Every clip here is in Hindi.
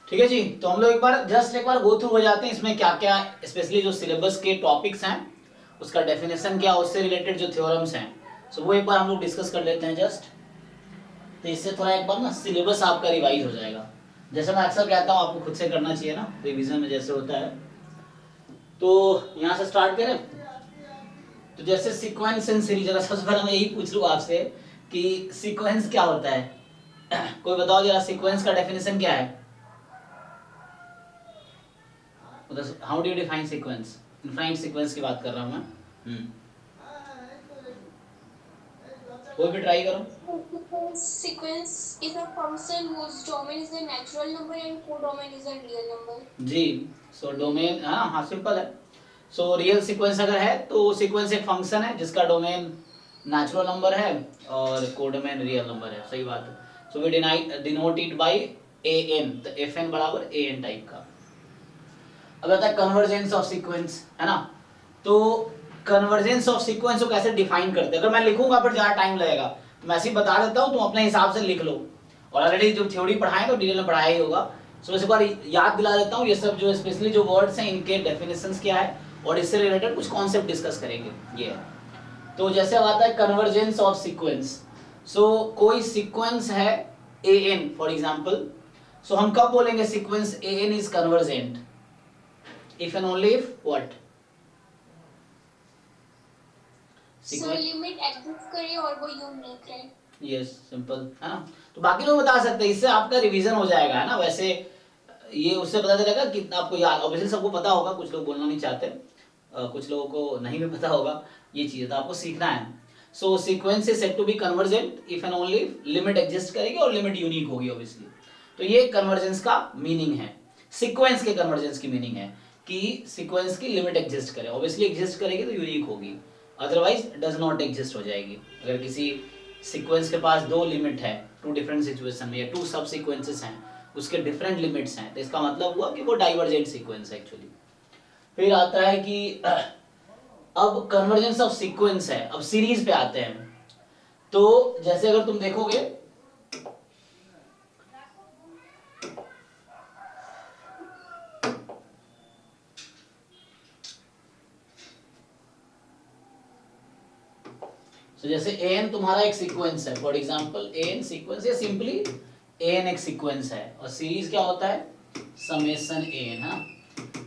ठीक है जी, तो हम लोग एक बार गो थ्रू हो जाते हैं इसमें क्या क्या, स्पेशली जो सिलेबस के टॉपिक्स हैं उसका डेफिनेशन क्या, उससे रिलेटेड जो थ्योरम्स हैं, सो वो एक बार हम लोग डिस्कस कर लेते हैं जस्ट। तो इससे थोड़ा एक बार ना सिलेबस आपका रिवाइज हो जाएगा। जैसे मैं अक्सर कहता हूँ आपको खुद से करना चाहिए ना रिवीजन में जैसे होता है। तो यहाँ से स्टार्ट करें। तो जैसे सीक्वेंस एंड सीरीज, अगर सबसे पहले मैं यही पूछ लूँ आपसे कि सीक्वेंस क्या होता है कोई बताओ जरा, सीक्वेंस का डेफिनेशन क्या है? How do you define sequence? Infinite sequence की बात कर रहा हूँ मैं। कोई भी ट्राई करो। Sequence is a function whose domain is a natural number and codomain is a real number. जी, सो डोमेन हाँ सिंपल है। सो रियल सीक्वेंस अगर है तो सीक्वेंस एक फंक्शन है जिसका डोमेन नेचुरल नंबर है और कोडोमेन रियल नंबर है। सही बात है। So we denote it by A N, तो एफ एन बराबर ए एन टाइप का। अब आता है कन्वर्जेंस ऑफ सीक्वेंस, है ना। तो कन्वर्जेंस ऑफ सीक्वेंस को कैसे डिफाइन करते हैं? अगर मैं लिखूंगा पर ज़्यादा टाइम लगेगा तो मैं ऐसे ही बता देता हूँ, तुम अपने हिसाब से लिख लो। और ऑलरेडी जो थ्योरी पढ़ाए तो डिटेल में पढ़ाया ही होगा। सो इस बार याद दिला देता हूँ, ये सब जो स्पेशली जो वर्ड्स हैं इनके डेफिनेशंस क्या है और इससे रिलेटेड कुछ कॉन्सेप्ट डिस्कस करेंगे। ये है तो जैसे अब आता है कन्वर्जेंस ऑफ सीक्वेंस। सो कोई सीक्वेंस है A N for example, so हम कब बोलेंगे sequence A N is convergent? if and only if what? So limit exist करे और वो यूनिक रहे। यस सिंपल है ना। तो बाकी लोग बता सकते हैं, इससे आपका रिवीजन हो जाएगा, है ना। वैसे ये उससे पता चलेगा कि आपको याद, ऑब्वियसली सबको पता होगा, कुछ लोग बोलना नहीं चाहते, कुछ लोगों को नहीं भी पता होगा ये चीज़, तो आपको सीखना है। So sequence is said to be convergent if and only limit exist करेगी और लिमिट यूनिक होगी ऑब्वियसली। तो ये कन्वर्जेंस का मीनिंग है। सीक्वेंस के कन्वर्जेंस की मीनिंग है कि सीक्वेंस की लिमिट एग्जिस्ट करे, ऑब्वियसली एग्जिस्ट करेगी तो यूनिक होगी, अदरवाइज डज नॉट एग्जिस्ट हो जाएगी। अगर किसी सीक्वेंस के पास दो लिमिट है, टू डिफरेंट सिचुएशन में, या टू सब सीक्वेंसेस हैं उसके डिफरेंट लिमिट्स हैं, तो इसका मतलब हुआ कि वो डाइवर्जेंट सीक्वेंस है एक्चुअली। फिर आता है कि अब कन्वर्जेंस ऑफ सीक्वेंस है, अब सीरीज पे आते हैं। तो जैसे अगर तुम देखोगे तो जैसे एन तुम्हारा एक सीक्वेंस है, फॉर एग्जांपल एन सीक्वेंस या सिंपली एन एक सीक्वेंस है, और सीरीज क्या होता है? Summation N. हाँ,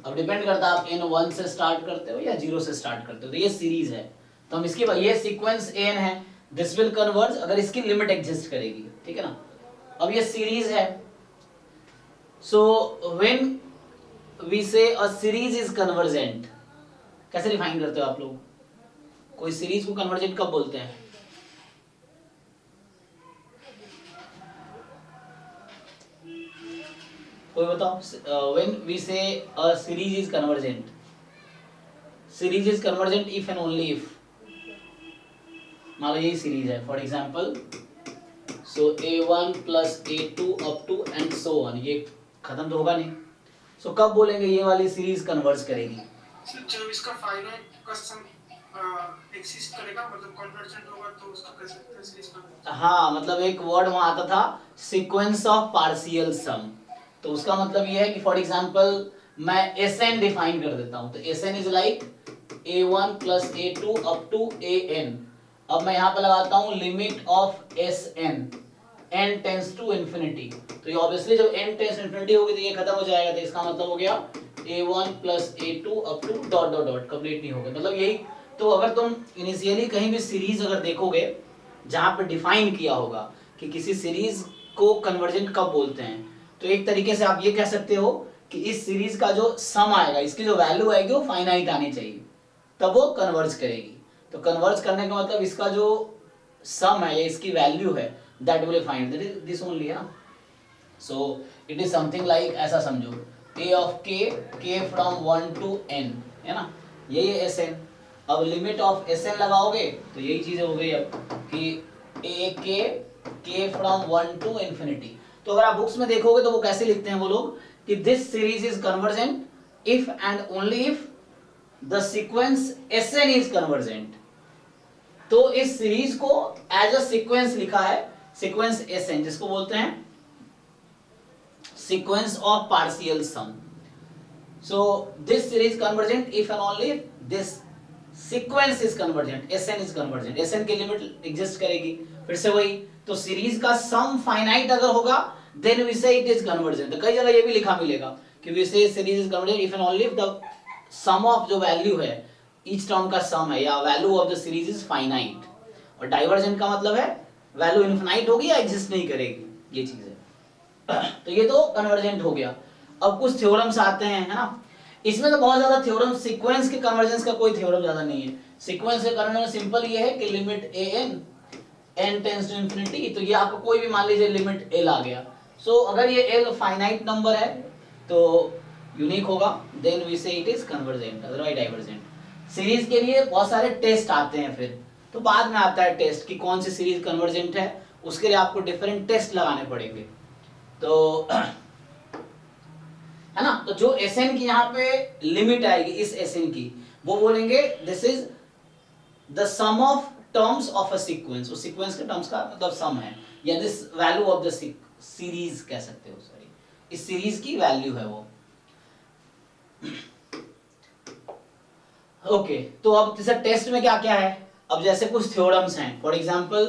अब डिपेंड करता है आप एन 1 से स्टार्ट करते हो या 0 से स्टार्ट करते हो, तो ये सीरीज है। तो हम इसकी ये सीक्वेंस एन है, दिस विल कन्वर्ज अगर इसकी लिमिट एग्जिस्ट करेगी, ठीक है ना। अब ये सीरीज है, so when we say a series is convergent, कैसे डिफाइन करते हो आप लोग? कोई सीरीज को कन्वर्जेंट कब बोलते हैं? कोई बताओ। When we say a series is convergent, series is convergent if and only if, मान लो यही सीरीज है for example, so a1 plus a2 up to and so on, ये खत्म तो होगा नहीं। सो कब बोलेंगे ये वाली सीरीज कन्वर्ज करेगी? जब इसका फाइनाइट का सम एक्सिस्ट करेगा, मतलब कन्वर्जेंट होगा, तो उसका कैसे सीरीज का। हाँ, मतलब एक वर्ड वहां आता था सीक्वेंस ऑफ पार्शियल सम, तो उसका मतलब ये है कि फॉर एग्जांपल मैं Sn डिफाइन कर देता हूं, तो Sn is like a1 plus a2 up to an। अब मैं यहाँ पे लगाता हूँ limit of Sn, n tends to infinity, तो ये ऑब्वियसली जब n टेंस टू इन्फिनिटी होगी तो ये खत्म हो जाएगा, तो इसका मतलब हो गया a1 plus a2 up to dot dot dot, complete नहीं होगा, मतलब यही। तो अगर तुम इनिशियली कहीं भी सीरीज अगर देखोगे जहां पे डिफाइन किया होगा कि किसी सीरीज को कन्वर्जेंट कब बोलते हैं, तो एक तरीके से आप ये कह सकते हो कि इस सीरीज का जो सम आएगा, इसकी जो वैल्यू आएगी वो फाइनाइट आनी चाहिए, तब वो कन्वर्ज करेगी। तो कन्वर्ज करने का मतलब इसका जो सम है या इसकी वैल्यू है, that will find this only, है ना। So it is something like, ऐसा समझो a of k from 1 to n, है ना, यही है Sn। अब लिमिट ऑफ Sn लगाओगे तो यही चीज हो गई अब कि k फ्रॉम 1 टू इन्फिनिटी। तो अगर आप बुक्स में देखोगे तो वो कैसे लिखते हैं वो लोग कि this series is convergent if and only if the sequence Sn is convergent. तो इस सीरीज को एज अ सीक्वेंस लिखा है, सीक्वेंस Sn जिसको बोलते हैं sequence of partial sum. So this series convergent if and only if this sequence is convergent, Sn is convergent. Sn की लिमिट एग्जिस्ट करेगी. फिर से वही, तो सीरीज का सम फाइनाइट अगर होगा देन वी से इट इज कन्वर्जेंट. तो कई जगह ये भी लिखा मिलेगा कि we say series is convergent if and only if the sum of जो वैल्यू है ईच टर्म का सम है या value of the series is finite. और डाइवर्जेंट का मतलब है वैल्यू इनफिनाइट होगी या एग्जिस्ट नहीं करेगी, ये चीज है. तो ये तो कन्वर्जेंट हो गया. अब कुछ थ्योरम्स आते हैं, है ना. इसमें तो बहुत ज्यादा थ्योरम, सीक्वेंस के कन्वर्जेंस का कोई थ्योरम ज्यादा नहीं है. सीक्वेंस के कन्वर्जेंस सिंपल ये है कि limit n tends to infinity, तो ये आपको कोई भी मान लीजिए लिमिट l आ गया. सो अगर ये l फाइनाइट नंबर है तो यूनिक होगा, देन वी से it is convergent, otherwise divergent. Series के लिए बहुत सारे टेस्ट आते हैं, फिर तो बाद में आता है टेस्ट कि कौन सी सीरीज कन्वर्जेंट है. उसके लिए आपको डिफरेंट टेस्ट लगाने पड़ेंगे. तो है ना. तो जो Sn की यहाँ पे लिमिट आएगी इस Sn की, वो बोलेंगे this is the sum of terms of a sequence. उस सीक्वेंस के टर्म्स का मतलब सम है, या this value of the series कह सकते हो. सॉरी, इस सीरीज की वैल्यू है वो. ओके तो अब जैसे टेस्ट में क्या क्या है. अब जैसे कुछ थ्योरम्स हैं, फॉर एग्जांपल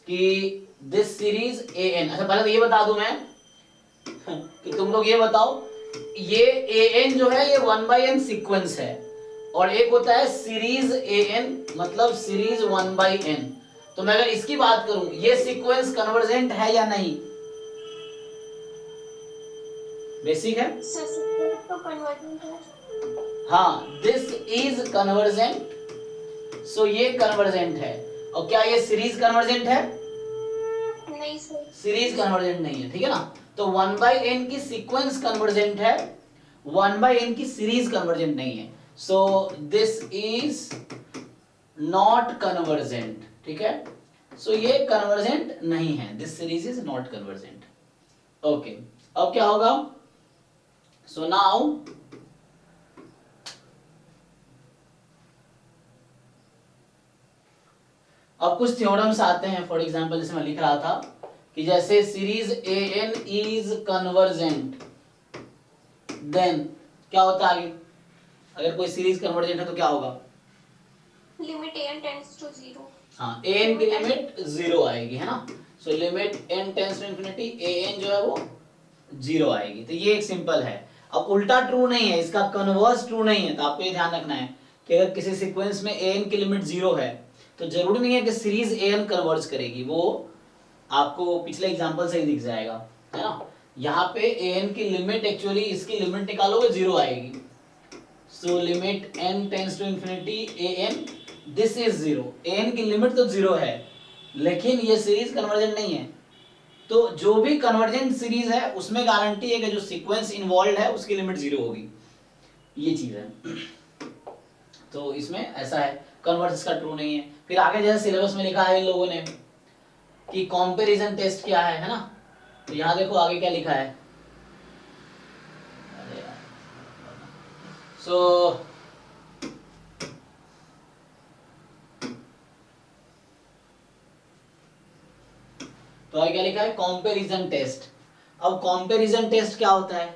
कि दिस सीरीज an. अच्छा पहले तो ये बता दूं मैं कि तुम लोग ये बताओ, ये an जो है ये 1/n सीक्वेंस है, और एक होता है सीरीज an मतलब सीरीज 1/n. तो मैं अगर इसकी बात करूं, ये सीक्वेंस कन्वर्जेंट है या नहीं? बेसिक है. सर सीक्वेंस तो कन्वर्जेंट है. हाँ, दिस इज कन्वर्जेंट. सो ये कन्वर्जेंट है. और क्या ये सीरीज कन्वर्जेंट है? नहीं सर, सीरीज कन्वर्जेंट नहीं है, ठीक है ना. तो 1/n की सीक्वेंस कन्वर्जेंट है, 1/n की सीरीज कन्वर्जेंट नहीं है. So this is not convergent, ठीक है. सो ये कन्वर्जेंट नहीं है, this series is not convergent. Okay, अब क्या होगा. सो नाउ अब कुछ थ्योरम्स आते हैं. फॉर एग्जांपल जैसे मैं लिख रहा था कि जैसे series an is convergent, then क्या होता है आगे. अगर कोई सीरीज कन्वर्जेंट है तो क्या होगा. Limit n tends to 0. हाँ, an की लिमिट 0 आएगी, है ना. So limit n tends to infinity, an जो है वो 0 आएगी. तो ये एक सिंपल है. अब उल्टा ट्रू नहीं है, इसका कन्वर्स ट्रू नहीं है. तो आपको ये ध्यान रखना है कि अगर किसी सीक्वेंस में an की लिमिट 0 है तो जरूरी नहीं है कि सीरीज an कन्वर्ज करेगी. वो आपको पिछले एग्जांपल से ही दिख जाएगा, है ना. यहाँ पे an की लिमिट एक्चुअली इसकी लिमिट निकालोगे 0 आएगी. So limit n tends to infinity an, this is 0. an की लिमिट तो 0 है, लेकिन ये सीरीज कन्वर्जेंट नहीं है. तो जो भी कन्वर्जेंट सीरीज है उसमें गारंटी है कि जो सीक्वेंस इन्वॉल्व है उसकी लिमिट 0 होगी. ये चीज है. तो इसमें ऐसा है, कन्वर्स इसका ट्रू नहीं है. फिर आगे जैसे सिलेबस में लिखा है इन लोगों ने कि कंपैरिजन टेस्ट क्या है ना. तो यहाँ देखो आगे क्या लिखा है. सो तो आगे क्या लिखा है, कंपैरिजन टेस्ट. अब कंपैरिजन टेस्ट क्या होता है,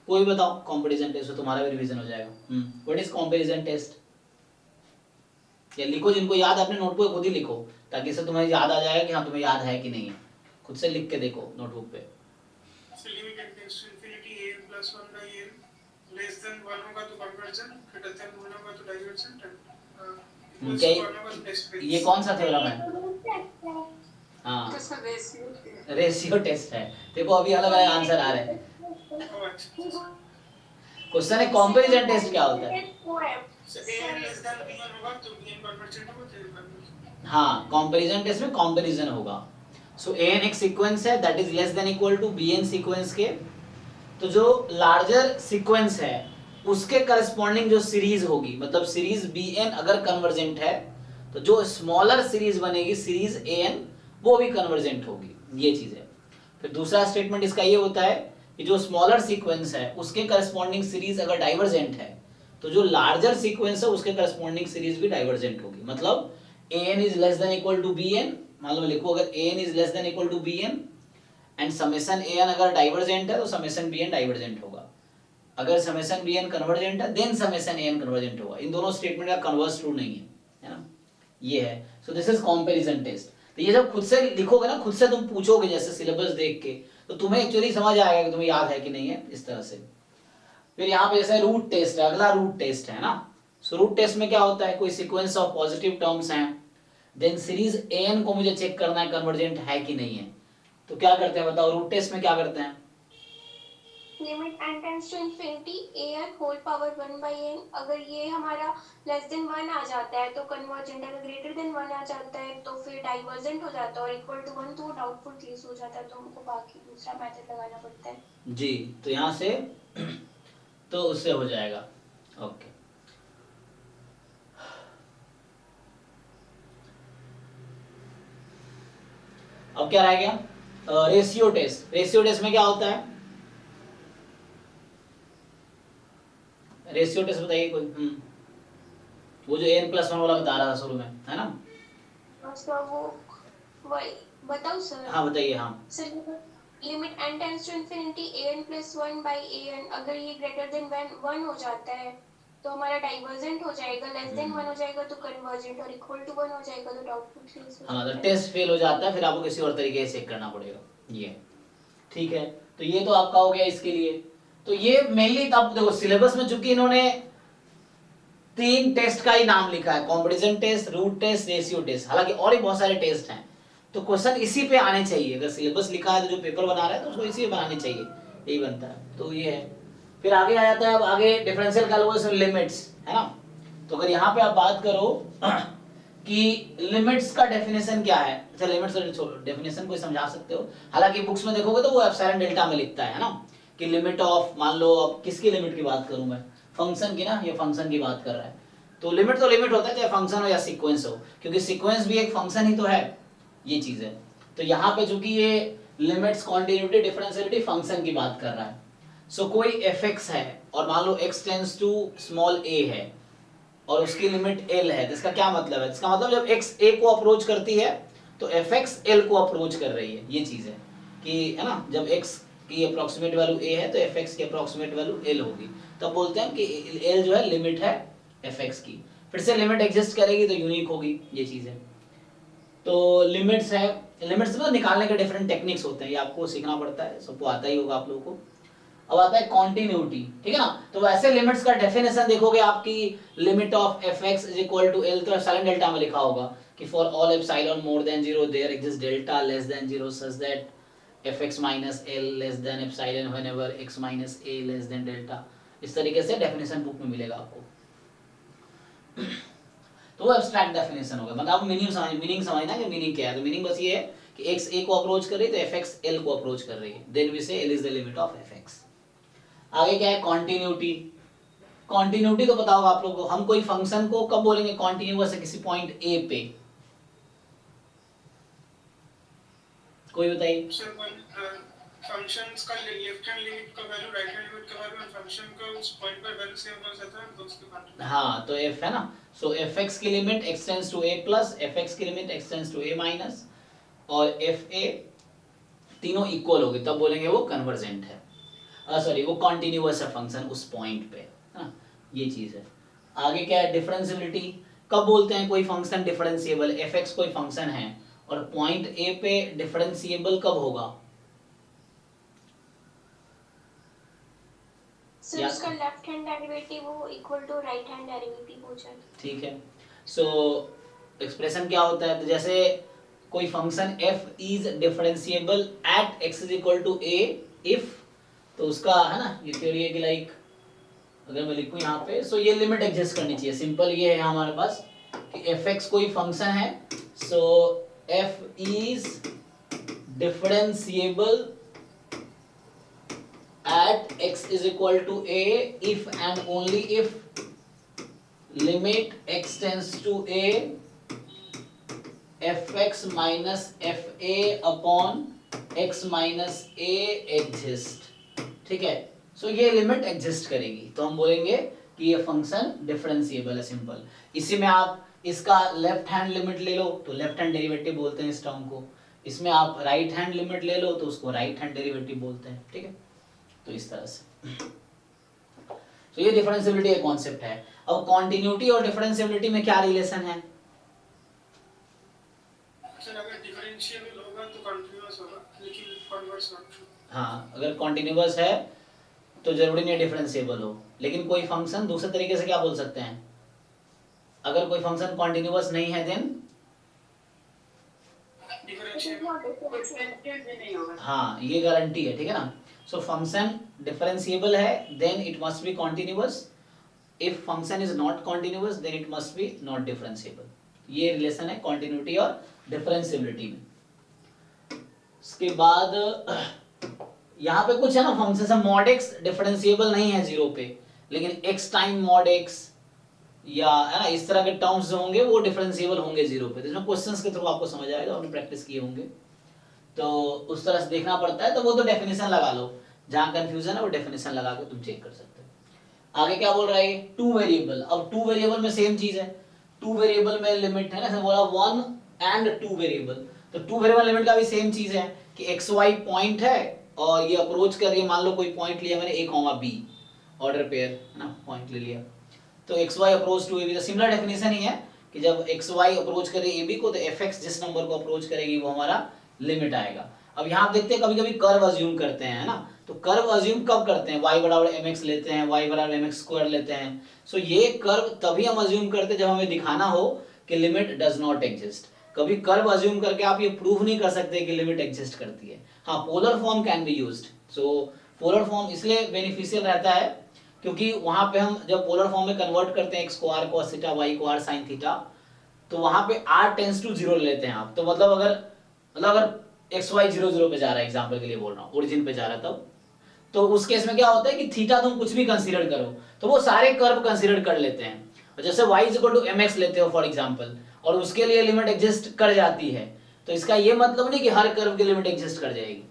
कोई बताओ. कंपैरिजन टेस्ट तो तुम्हारा भी रिवीजन हो जाएगा. What is comparison test. या लिखो, जिनको याद है अपने नोटबुक पे खुद ही लिखो, ताकि इससे तुम्हें याद आ जाएगा कि हाँ तुम्हें याद है कि नहीं है. खुद से लिख के देखो नोटबुक पे. Limit n tends to infinity an plus 1/n less than 1 होगा तो कन्वर्जन, ग्रेटर देन 1 होगा तो डाइवर्जेंट, इक्वल्स टू 1 होगा तो टेस्ट पे. ये कौन सा थ्योरम है. हाँ, तो सर रेशियो रेशियो टेस्ट है. देखो अभी अलग अलग आंसर आ रहे हैं. क्वेश्चन है कंपैरिजन टेस्ट क्या होता है. सो an लेस देन b1 होगा तो bn कन्वर्जेंट होगा तो कन्वर्जेंट. हाँ, कंपैरिजन टेस्ट में कंपैरिजन होगा. सो an एक सीक्वेंस है that is less than equal to bn sequence के. तो जो लार्जर सीक्वेंस है उसके करस्पॉन्डिंग जो सीरीज होगी, मतलब सीरीज bn अगर कन्वर्जेंट है तो जो स्मॉलर सीरीज बनेगी सीरीज an वो भी कन्वर्जेंट होगी. ये चीज है. फिर दूसरा स्टेटमेंट इसका ये होता है कि जो स्मॉलर सीक्वेंस है उसके करस्पॉन्डिंग सीरीज अगर डाइवर्जेंट है तो जो लार्जर सीक्वेंस है उसके करस्पॉन्डिंग सीरीज भी डाइवर्जेंट होगी. मतलब an is less than equal to bn मान लो लिखो अगर an is less than equal to bn and summation an अगर डाइवर्जेंट है तो समेशन bn डाइवर्जेंट होगा, अगर समेशन bn कन्वर्जेंट है देन समेशन an कन्वर्जेंट होगा। इन दोनों स्टेटमेंट का कन्वर्स ट्रू नहीं है ना, ये है। So this is comparison test. तो ये जब खुद से लिखोगे ना, खुद से तुम पूछोगे जैसे सिलेबस देख के, तो तुम्हें एक्चुअली समझ आएगा कि तुम्हें याद है कि नहीं है, इस तरह से। फिर यहाँ पे जैसे रूट टेस्ट है, अगला रूट टेस्ट है ना। सो रूट टेस्ट में क्या होता है, कोई सीक्वेंस ऑफ पॉजिटिव टर्म्स हैं, देन सीरीज an को मुझे चेक करना है कन्वर्जेंट है कि नहीं है। तो क्या करते हैं बताओ, रूट टेस्ट में क्या करते हैं? Limit n tends to infinity an whole power 1 by n, अगर ये हमारा लेस देन 1 आ जाता है तो कन्वर्जेंट, अगर ग्रेटर देन 1 आ जाता है तो फिर डाइवर्जेंट हो जाता है, और इक्वल टू 1 तो डाउटफुल केस हो जाता है, तो हमको बाकी दूसरा मेथड लगाना पड़ता है। जी, तो यहाँ से तो उससे हो जाएगा। ओके, अब क्या रह गया, रेशियो टेस्ट। रेशियो टेस्ट में क्या होता है, रेशियो टेस्ट बताइए कोई। वो जो n+1 वाला बता रहा था शुरू में, है ना? अच्छा, वो वही बताओ सर। हाँ बताइए। हाँ sir, limit n tends to infinity an plus 1 by an, अगर ये ग्रेटर देन 1 हो जाता है तो हमारा डाइवर्जेंट हो जाएगा, लेस देन 1 हो जाएगा तो कन्वर्जेंट, और इक्वल टू 1 हो जाएगा तो डाउटफुल केस हो हाँ, जाता तो है। टेस्ट फेल हो जाता है, फिर आपको किसी और तरीके से चेक करना पड़ेगा, ये ठीक है। तो ये तो आपका हो गया इसके लिए। तो ये मेनली तब देखो सिलेबस में चूंकि इन्होंने 3 टेस्ट का ही नाम लिखा है, competition test, root test, ratio test, हालांकि और भी बहुत सारे टेस्ट हैं। तो क्वेश्चन इसी पे आने चाहिए, अगर सिलेबस लिखा है तो जो पेपर बना रहा है तो उसको इसी पे बनाने चाहिए, यही बनता है। तो ये है, फिर आगे आ जाता है, अब आगे डिफरेंशियल कैलकुलस लिमिट्स, है ना। तो अगर यहाँ पे आप बात करो कि लिमिट्स का डेफिनेशन क्या है, अच्छा लिमिट्स का डेफिनेशन को समझा सकते हो, हालांकि बुक्स में देखोगे तो वो एप्सिलॉन डेल्टा में लिखता है ना, कि लिमिट ऑफ, मान लो अब किसकी लिमिट की बात करूं मैं, फंक्शन की ना, ये फंक्शन की बात कर रहा है। तो लिमिट होता है, चाहे फंक्शन हो या सीक्वेंस हो, क्योंकि सीक्वेंस भी एक फंक्शन ही तो है, ये चीज है। तो यहाँ पे चूंकि ये लिमिट्स कॉन्टिन्यूटी डिफरेंशियलिटी फंक्शन की बात कर रहा है। सो कोई fx है और मान लो x tends to small a है और उसकी लिमिट l है, तो इसका क्या मतलब है, इसका मतलब जब x a को अप्रोच करती है तो fx l को अप्रोच कर रही है, ये चीज है कि, है ना, जब x की अप्रोक्सीमेट वैल्यू a है तो fx की अप्रोक्सीमेट वैल्यू l होगी, तब बोलते हैं कि l जो है लिमिट है fx की। फिर से लिमिट एग्जिस्ट करेगी तो यूनिक होगी, ये चीज है। तो लिमिट्स है, लिमिट्स में निकालने के डिफरेंट टेक्निक्स होते हैं, ये आपको सीखना पड़ता है, सबको आता ही होगा आप लोगों को। अब आता है कॉन्टिन्यूटी, ठीक है ना। तो वैसे लिमिट्स का डेफिनेशन देखोगे आपकी limit of fx is equal to l, तो एप्सिलॉन डेल्टा में लिखा होगा कि for all epsilon more than 0 there exist delta less than 0 such that fx minus l less than epsilon whenever x minus a less than delta. इस तरीके से डेफिनेशन बुक में मिलेगा आपको। तो वो एब्स्ट्रैक्ट डेफिनेशन होगा, मतलब आप मीनिंग समझना कि मीनिंग क्या है। तो मीनिंग बस ये है कि x a को अप्रोच कर रही है तो fx l को अप्रोच कर रही है, देन वी से l is the limit of fx। आगे क्या है, कॉन्टिन्यूटी। कॉन्टिन्यूटी तो पता होगा आप लोगों को, हम कोई फंक्शन को कब बोलेंगे कॉन्टिन्यूअस है, किसी पॉइंट a पे, कोई बताइए। फंक्शंस का लेफ्ट हैंड लिमिट का वैल्यू राइट हैंड लिमिट का वैल्यू, और फंक्शन का उस पॉइंट पर वैल्यू सेम हो जाता है तो उसके कॉन्टिन्यूटी। हाँ, तो f है ना, सो fx की limit x tends to a plus, fx की limit x tends to a minus, और fa तीनों इक्वल होगी, तब बोलेंगे वो कन्वर्जेंट है, सॉरी वो कॉन्टिन्यूअस है फंक्शन उस पॉइंट पे, है ना, ये चीज है। आगे क्या है, डिफरेंशियबिलिटी। कब बोलते हैं कोई फंक्शन डिफरेंशिएबल, fx कोई फंक्शन है और पॉइंट a पे डिफरेंशिएबल कब होगा, सर उसका लेफ्ट हैंड डेरिवेटिव वो equal to right hand derivative हो जाए, ठीक है। सो एक्सप्रेशन क्या होता है, तो जैसे कोई function f is differentiable at x is equal to a if, तो उसका है ना ये थ्योरी है कि लाइक अगर मैं लिखूं यहाँ पे, सो ये लिमिट एग्जिस्ट करनी चाहिए, सिंपल ये है हमारे पास कि fx कोई फंक्शन है, सो f is differentiable at x is equal to a if and only if limit x tends to a fx minus fa upon x minus a exist, ठीक है। सो ये लिमिट एग्जिस्ट करेगी तो हम बोलेंगे कि ये फंक्शन डिफरेंशिएबल है, सिंपल। इसी में आप इसका लेफ्ट हैंड लिमिट ले लो तो लेफ्ट हैंड डेरिवेटिव बोलते हैं इस टर्म को, इसमें आप राइट हैंड लिमिट ले लो तो उसको राइट हैंड डेरिवेटिव बोलते हैं, ठीक है। तो इस तरह से तो ये डिफरेंशियबिलिटी का कॉन्सेप्ट है। अब कॉन्टिन्यूटी और डिफरेंशियबिलिटी में क्या रिलेशन है? सर अगर डिफरेंशिएबल होगा तो कंटीन्यूअस होगा, लेकिन कन्वर्स नॉट। हाँ, अगर कॉन्टिन्यूअस है तो जरूरी नहीं डिफरेंशिएबल हो, लेकिन कोई फंक्शन दूसरे तरीके से क्या बोल सकते हैं, अगर कोई फंक्शन कॉन्टिन्यूअस नहीं है देन हाँ, ये गारंटी है, ठीक है ना। सो फंक्शन डिफरेंशिएबल है then it must be continuous, if function is not continuous then it must be not differentiable. ये रिलेशन है कॉन्टिन्यूटी और डिफरेंशिएबिलिटी में। उसके बाद यहाँ पे कुछ है ना फंक्शन है, मॉड एक्स डिफरेंशिएबल नहीं है जीरो पे, लेकिन एक्स टाइम मॉड एक्स या है ना इस तरह के टर्म्स जो होंगे वो डिफरेंशिएबल होंगे जीरो पे। तो इसमें क्वेश्चंस के थ्रू आपको समझ आएगा, आपने प्रैक्टिस किए होंगे तो उस तरह से देखना पड़ता है। तो वो तो डेफिनेशन लगा लो, जहां कंफ्यूजन है वो डेफिनेशन लगा के तुम चेक कर सकते हो। आगे क्या बोल रहा है, टू वेरिएबल। अब टू वेरिएबल में सेम चीज है, टू वेरिएबल में लिमिट है ना, बोला वन एंड टू वेरिएबल, तो टू वेरिएबल लिमिट का भी सेम चीज है कि एक्स वाई पॉइंट है और ये अप्रोच कर रही है, मान लो कोई पॉइंट लिया मैंने a comma b, order pair है ना, पॉइंट ले लिया, तो X Y approach to A B, तो सिमिलर डेफिनेशन ही है कि जब एक्स वाई अप्रोच करे ए बी को तो एफ एक्स जिस नंबर को अप्रोच करेगी वो हमारा लिमिट आएगा। अब यहाँ देखते हैं कभी कभी कर्व अज्यूम करते हैं है ना, तो कर्व अज्यूम कब करते हैं, y बराबर mx लेते हैं, y बराबर mx स्क्वायर लेते हैं। सो ये कर्व तभी हम अज्यूम करते हैं जब हमें दिखाना हो कि लिमिट डज नॉट एग्जिस्ट। कभी कर्व अज्यूम करके आप ये प्रूव नहीं कर सकते कि लिमिट एग्जिस्ट करती है। हाँ, polar form can be used. So polar form इसलिए बेनिफिशियल रहता है क्योंकि वहां पे हम जब पोलर फॉर्म में कन्वर्ट करते हैं x को r cos थीटा, y को r sin थीटा, तो वहां पे r टेंड्स टू 0 लेते हैं आप। तो मतलब अगर एक्स वाई 0 0 पे जा रहा है, एग्जांपल के लिए बोल रहा हूँ, ओरिजिन पे जा रहा था, तो उस केस में क्या होता है कि थीटा तुम कुछ भी कंसीडर करो तो वो सारे कर्व कंसीडर कर लेते हैं। और जैसे y इक्वल टू mx लेते हो फॉर एग्जांपल, और उसके लिए लिमिट एग्जिस्ट कर जाती है, तो इसका ये मतलब नहीं कि हर कर्व की लिमिट एग्जिस्ट कर जाएगी।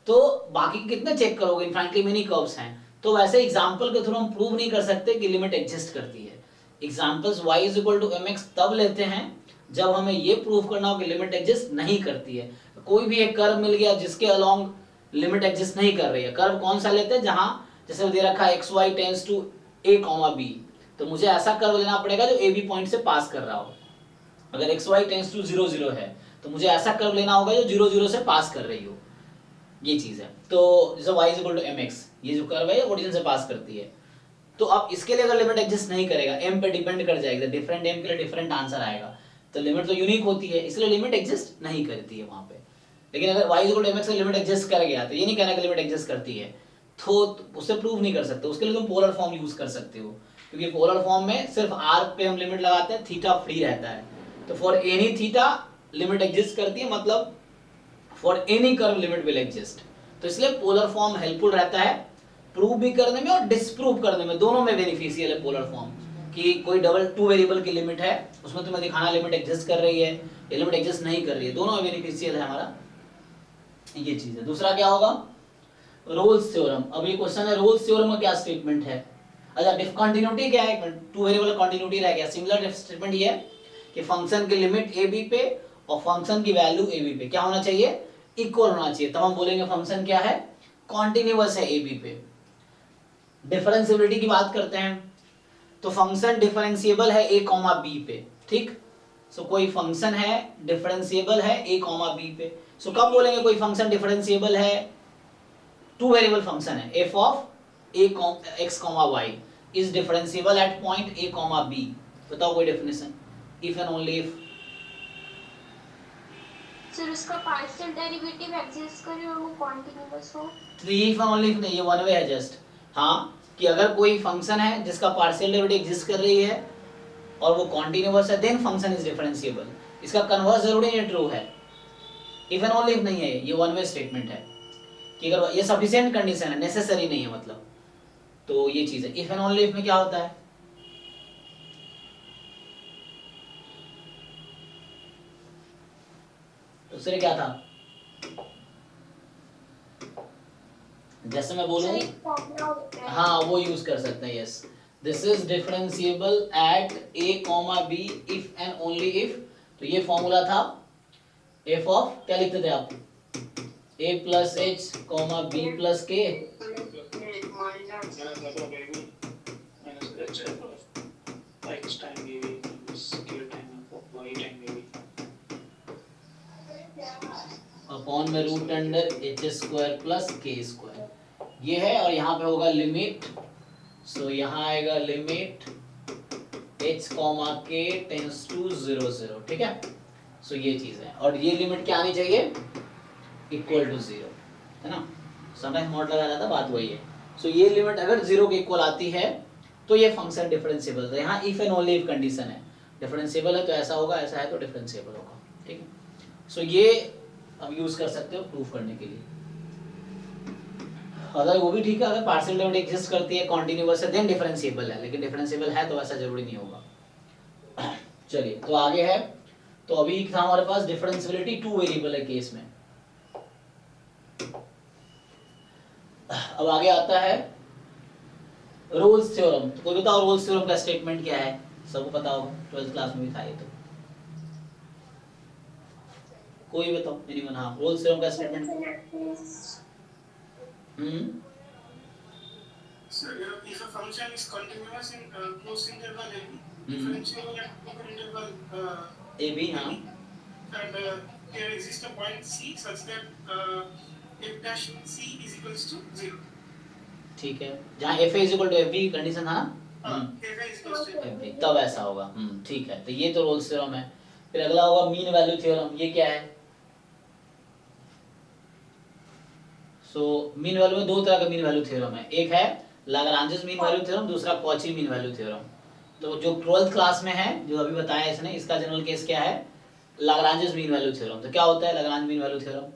तो बाकी कितने चेक करोगे, इनफाइनाइटली मेनी कर्व्स हैं, तो वैसे एग्जांपल के थ्रू हम प्रूव नहीं कर सकते कि लिमिट एग्जिस्ट करती है। Examples y equal to mx तब लेते हैं जब हमें ये प्रूव करना हो कि लिमिट एग्जिस्ट नहीं करती है। कोई भी एक कर्व मिल गया जिसके अलोंग लिमिट एग्जिस्ट नहीं कर रही है, कर्व कौन सा लेते हैं, जहां जैसे दे रखा है X Y tends to a comma b, तो मुझे ऐसा कर्व लेना पड़ेगा जो a b पॉइंट से पास कर रहा हो। अगर एक्स वाई टेंड्स टू 0 0 है तो मुझे ऐसा कर्व लेना होगा जो 0 0 से पास कर रही हो, ये चीज है। तो जैसे y इक्वल टू mx, ये जो कर्व है ओरिजिन से पास करती है, तो अब इसके लिए अगर लिमिट एग्जिस्ट नहीं करेगा, m पे डिपेंड कर जाएगा, डिफरेंट m के लिए डिफरेंट आंसर आएगा, तो लिमिट तो यूनिक होती है, इसलिए लिमिट एग्जिस्ट नहीं करती है वहां पे। लेकिन अगर y इक्वल टू mx से लिमिट एग्जिस्ट कर गया तो ये नहीं कहना कि लिमिट एग्जिस्ट करती है, तो उससे प्रूव नहीं कर सकते। उसके लिए तुम पोलर फॉर्म यूज कर सकते हो, क्योंकि पोलर फॉर्म में सिर्फ r पे हम लिमिट लगाते हैं, थीटा फ्री रहता है। तो for any theta limit exist करती है, मतलब for any curve limit will exist. तो इसलिए पोलर फॉर्म हेल्पफुल रहता है प्रूव भी करने में और डिसप्रूव करने में, दोनों में बेनिफिशियल है पोलर फॉर्म। कि कोई डबल टू वेरिएबल की लिमिट है, उसमें तुम्हें दिखाना लिमिट एग्जिस्ट कर रही है या लिमिट एग्जिस्ट नहीं कर रही है, दोनों में बेनिफिशियल है हमारा, ये चीज है। दूसरा क्या होगा, रोल्स थ्योरम। अब ये क्वेश्चन है रोल्स थ्योरम का क्या स्टेटमेंट है। अच्छा, डिसकंटिन्यूटी क्या है, टू वेरिएबल कंटिन्यूटी रह गया। सिमिलर स्टेटमेंट ये है कि फंक्शन की लिमिट a b पे और फंक्शन की वैल्यू a b पे क्या होना चाहिए, इक्वल होना चाहिए, तब हम बोलेंगे फंक्शन क्या है, कॉन्टिन्यूअस है a b पे। डिफरेंशिएबिलिटी की बात करते हैं तो फंक्शन डिफरेंशिएबल है a कॉमा b पे, ठीक। सो कोई फंक्शन है डिफरेंशिएबल है a कॉमा b पे। सो कब बोलेंगे कोई फंक्शन डिफरेंशिएबल है, टू वेरिएबल फंक्शन है f of a x comma y is differentiable eight point a comma b। बताओ कोई definition, if and only if. Sir उसका पार्शियल डेरिवेटिव एग्जिस्ट करे और वो कंटीन्यूअस हो। तो इफ एंड ओनली इफ नहीं, ये वन वे है जस्ट। हाँ, कि अगर कोई फंक्शन है जिसका पार्शियल डेरिवेटिव एग्जिस्ट कर रही है और वो कॉन्टिन्यूअस है, देन फंक्शन इज डिफरेंशिएबल। इसका कन्वर्स जरूरी नहीं ट्रू है, इफ एंड ओनली इफ नहीं है, ये वन वे स्टेटमेंट है कि अगर ये सफिशिएंट कंडीशन है, नेसेसरी नहीं है मतलब, तो ये चीज है। इफ एंड ओनली इफ में क्या होता है, दूसरे क्या था, जैसे मैं बोलूं, हाँ वो यूज कर सकते हैं, yes. This is differentiable eight a comma b if and only if. तो ये फॉर्मूला था f ऑफ, क्या लिखते थे आप, a plus H comma b plus K upon में root under H square plus K square, ये है। और यहाँ पे होगा लिमिट, सो यहाँ आएगा लिमिट h कॉमा के टेंस टू 0 0, ठीक है। सो ये चीज है, और ये लिमिट क्या आनी चाहिए, इक्वल टू 0, है ना। समटाइम्स मॉड लगा रहता, बात वही है। सो ये लिमिट अगर 0 के इक्वल आती है तो ये फंक्शन डिफरेंशिएबल है। यहाँ if and only if condition है, डिफरेंशिएबल है तो ऐसा होगा, ऐसा है तो डिफरेंशिएबल होगा, ठीक है। सो ये अब यूज कर सकते हो प्रूफ करने के लिए। अगर वो भी ठीक है, अगर पार्शियल डेरिवेटिव एग्जिस्ट करती है, कॉन्टिन्यूअस है, देन डिफरेंशिएबल है, लेकिन डिफरेंशिएबल है तो ऐसा जरूरी नहीं होगा। चलिए तो आगे है, तो अभी था हमारे पास डिफरेंशिएबिलिटी टू वेरिएबल है केस में। अब आगे आता है रोल्स थ्योरम। तो कोई बताओ रोल्स थ्योरम का स्टेटमेंट क्या है, सबको पता होगा, 12th क्लास में भी था ये तो। कोई बताओ एनीवन? हाँ, रोल्स थ्योरम का statement. So if a function is continuous in closed interval a, differentiable at open interval A B, हाँ, and there exists a point c such that f dash c is equals to 0. ठीक है, जहाँ F A equal to F B condition था ना, f is equals to F B, तब ऐसा होगा। ठीक है, तो ये तो रोल्स थ्योरम है। फिर अगला होगा मीन वैल्यू थ्योरम। ये क्या है? सो मीन वैल्यू में दो तरह का मीन वैल्यू थ्योरम है, एक है लाग्रांजेस मीन वैल्यू थ्योरम, दूसरा कॉची मीन वैल्यू थ्योरम। तो जो 12th क्लास में है, जो अभी बताया इसने, इसका जनरल केस क्या है, लाग्रांजेस मीन वैल्यू थ्योरम। तो क्या होता है Lagrange mean value theorem?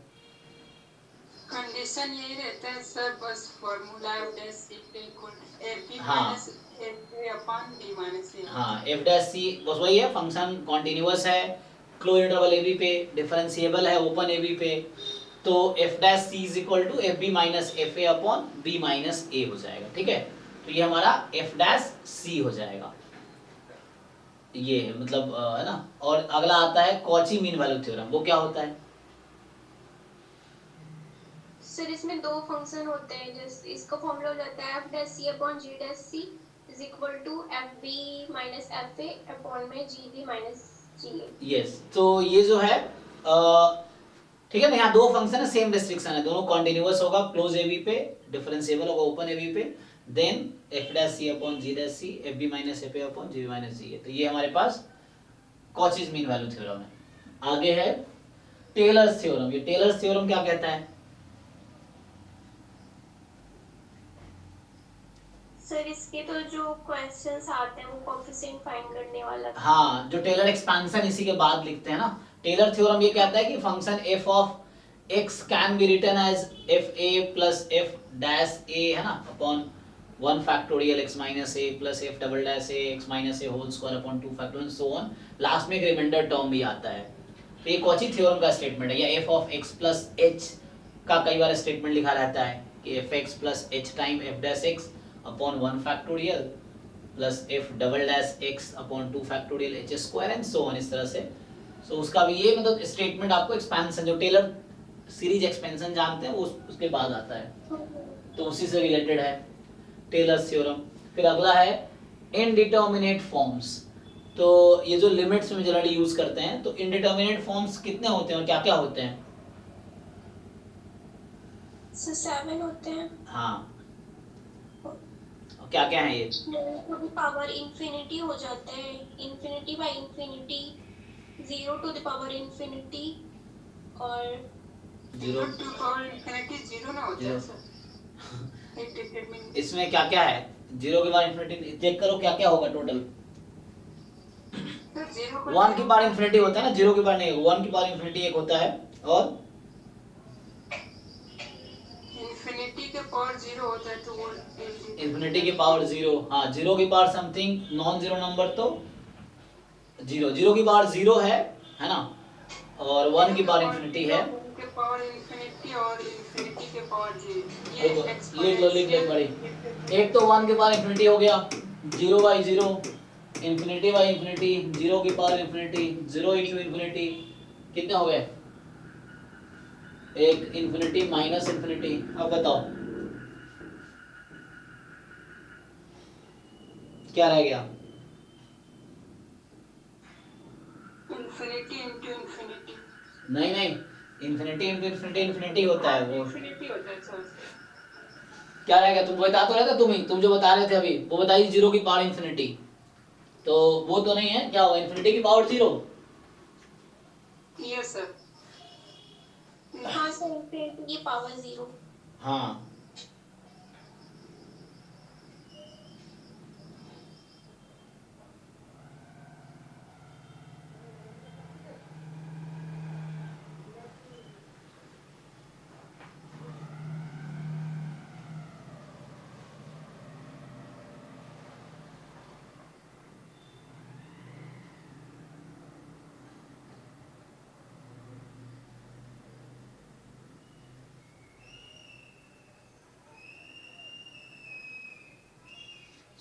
Condition यही रहता है सर, बस formula f dash c equal f b हाँ। Minus F A upon b minus a. हाँ, एफ डैश सी बस वही है, फंक्शन कॉन्टिन्यूअस है, क्लोज इंटरवल ए बी पे, डिफरेंशिएबल है ओपन ए बी पे, तो f dash C is equal to F B minus F A upon b minus a हो जाएगा, ठीक है। तो ये हमारा एफ डैश सी हो जाएगा, ये है मतलब है ना। और अगला आता है कॉची मीन वैल्यू थ्योरम। वो क्या होता है? सर इसमें दो फंक्शन होते हैं, जैसे इसका फॉर्मूला हो जाता है F dash C upon ji dash C is equal to F B minus F A upon में G B minus ji A. Yes, तो ये जो है ठीक है ना, यहाँ दो फंक्शन है, सेम रिस्ट्रिक्शन है, दोनों कॉन्टिन्यूअस होगा क्लोज ए बी पे, डिफरेंशिएबल होगा ओपन ए बी पे, then f dash C upon ji dash c, f B minus F A upon g B minus ji a. तो ये हमारे पास कॉचीज मीन वैल्यू थ्योरम है। आगे है टेलर्स थ्योरम। ये टेलर्स थ्योरम क्या कहता है? सर इसके तो जो क्वेश्चंस आते हैं वो कोएफिशिएंट फाइंड करने वाला। हाँ, जो टेलर एक्सपेंशन इसी के बाद लिखते हैं ना। टेलर थ्योरम ये कहता है कि function f of x can be written as f a plus f dash a, है ना, upon 1 factorial x minus a plus f double dash a x minus a whole square upon 2 factorial so on. Last में एक रिमाइंडर टर्म भी आता है। तो ये कॉची थ्योरम का स्टेटमेंट है। या f of x plus h का कई बार स्टेटमेंट लिखा रहता है कि fx plus h time f dash x upon 1 factorial plus f double dash x upon 2 factorial h square and so on, इस तरह से। सो उसका भी ये मतलब स्टेटमेंट आपको एक्सपेंशन, जो टेलर सीरीज एक्सपेंशन जानते हैं वो उसके बाद आता है, तो उसी से रिलेटेड है टेलर्स थ्योरम। फिर अगला है इनडिटरमिनेट फॉर्म्स। तो ये जो लिमिट्स में जनरली यूज करते हैं, तो इनडिटरमिनेट फॉर्म्स कितने होते हैं और क्या क्या होते हैं? सर 7 होते हैं। हाँ, और क्या क्या है ये? टू द पावर इंफिनिटी हो जाते हैं, infinity by infinity, 0 to the power infinity, और 0 टू पावर इंफिनिटी 0 ना हो जाए सर। इंडिटरमिनेट इसमें क्या क्या है? 0 के बाद इंफिनिटी चेक करो क्या क्या होगा टोटल। सर 0 1 की पावर इंफिनिटी होता है ना, 0 की पावर नहीं, 1 की पावर इंफिनिटी एक होता है, और इंफिनिटी के पावर 0 होता है तो वो इंफिनिटी की पावर 0। हाँ, 0 की power something non zero number तो 0 की पावर 0 है ना, और 1 की पावर इंफिनिटी है। के पावर इंफिनिटी और इंफिनिटी के पावर 0 लिख लो बड़ी। एक तो 1 के पावर इंफिनिटी हो गया, 0 बाई 0, इन्फिनिटी बाई इन्फिनिटी, 0 की पावर इन्फिनिटी, 0 इंटू इन्फिनिटी, कितने हो गए? एक इन्फिनिटी माइनस इन्फिनिटी। अब बताओ क्या रह गया? Infinity into infinity. नहीं नहीं, इन्फिनिटी इंटू इन्फिनिटी इन्फिनिटी होता है वो। इंफिनिटी होता है सर। क्या रह गया? तुम बता तो रहे थे, तुम जो बता रहे थे अभी, वो बताइए 0 की पावर इन्फिनिटी, तो वो तो नहीं है। क्या होगा? इन्फिनिटी की पावर 0। Yes sir. हाँ सर, इंफिनिटी की पावर 0। हाँ,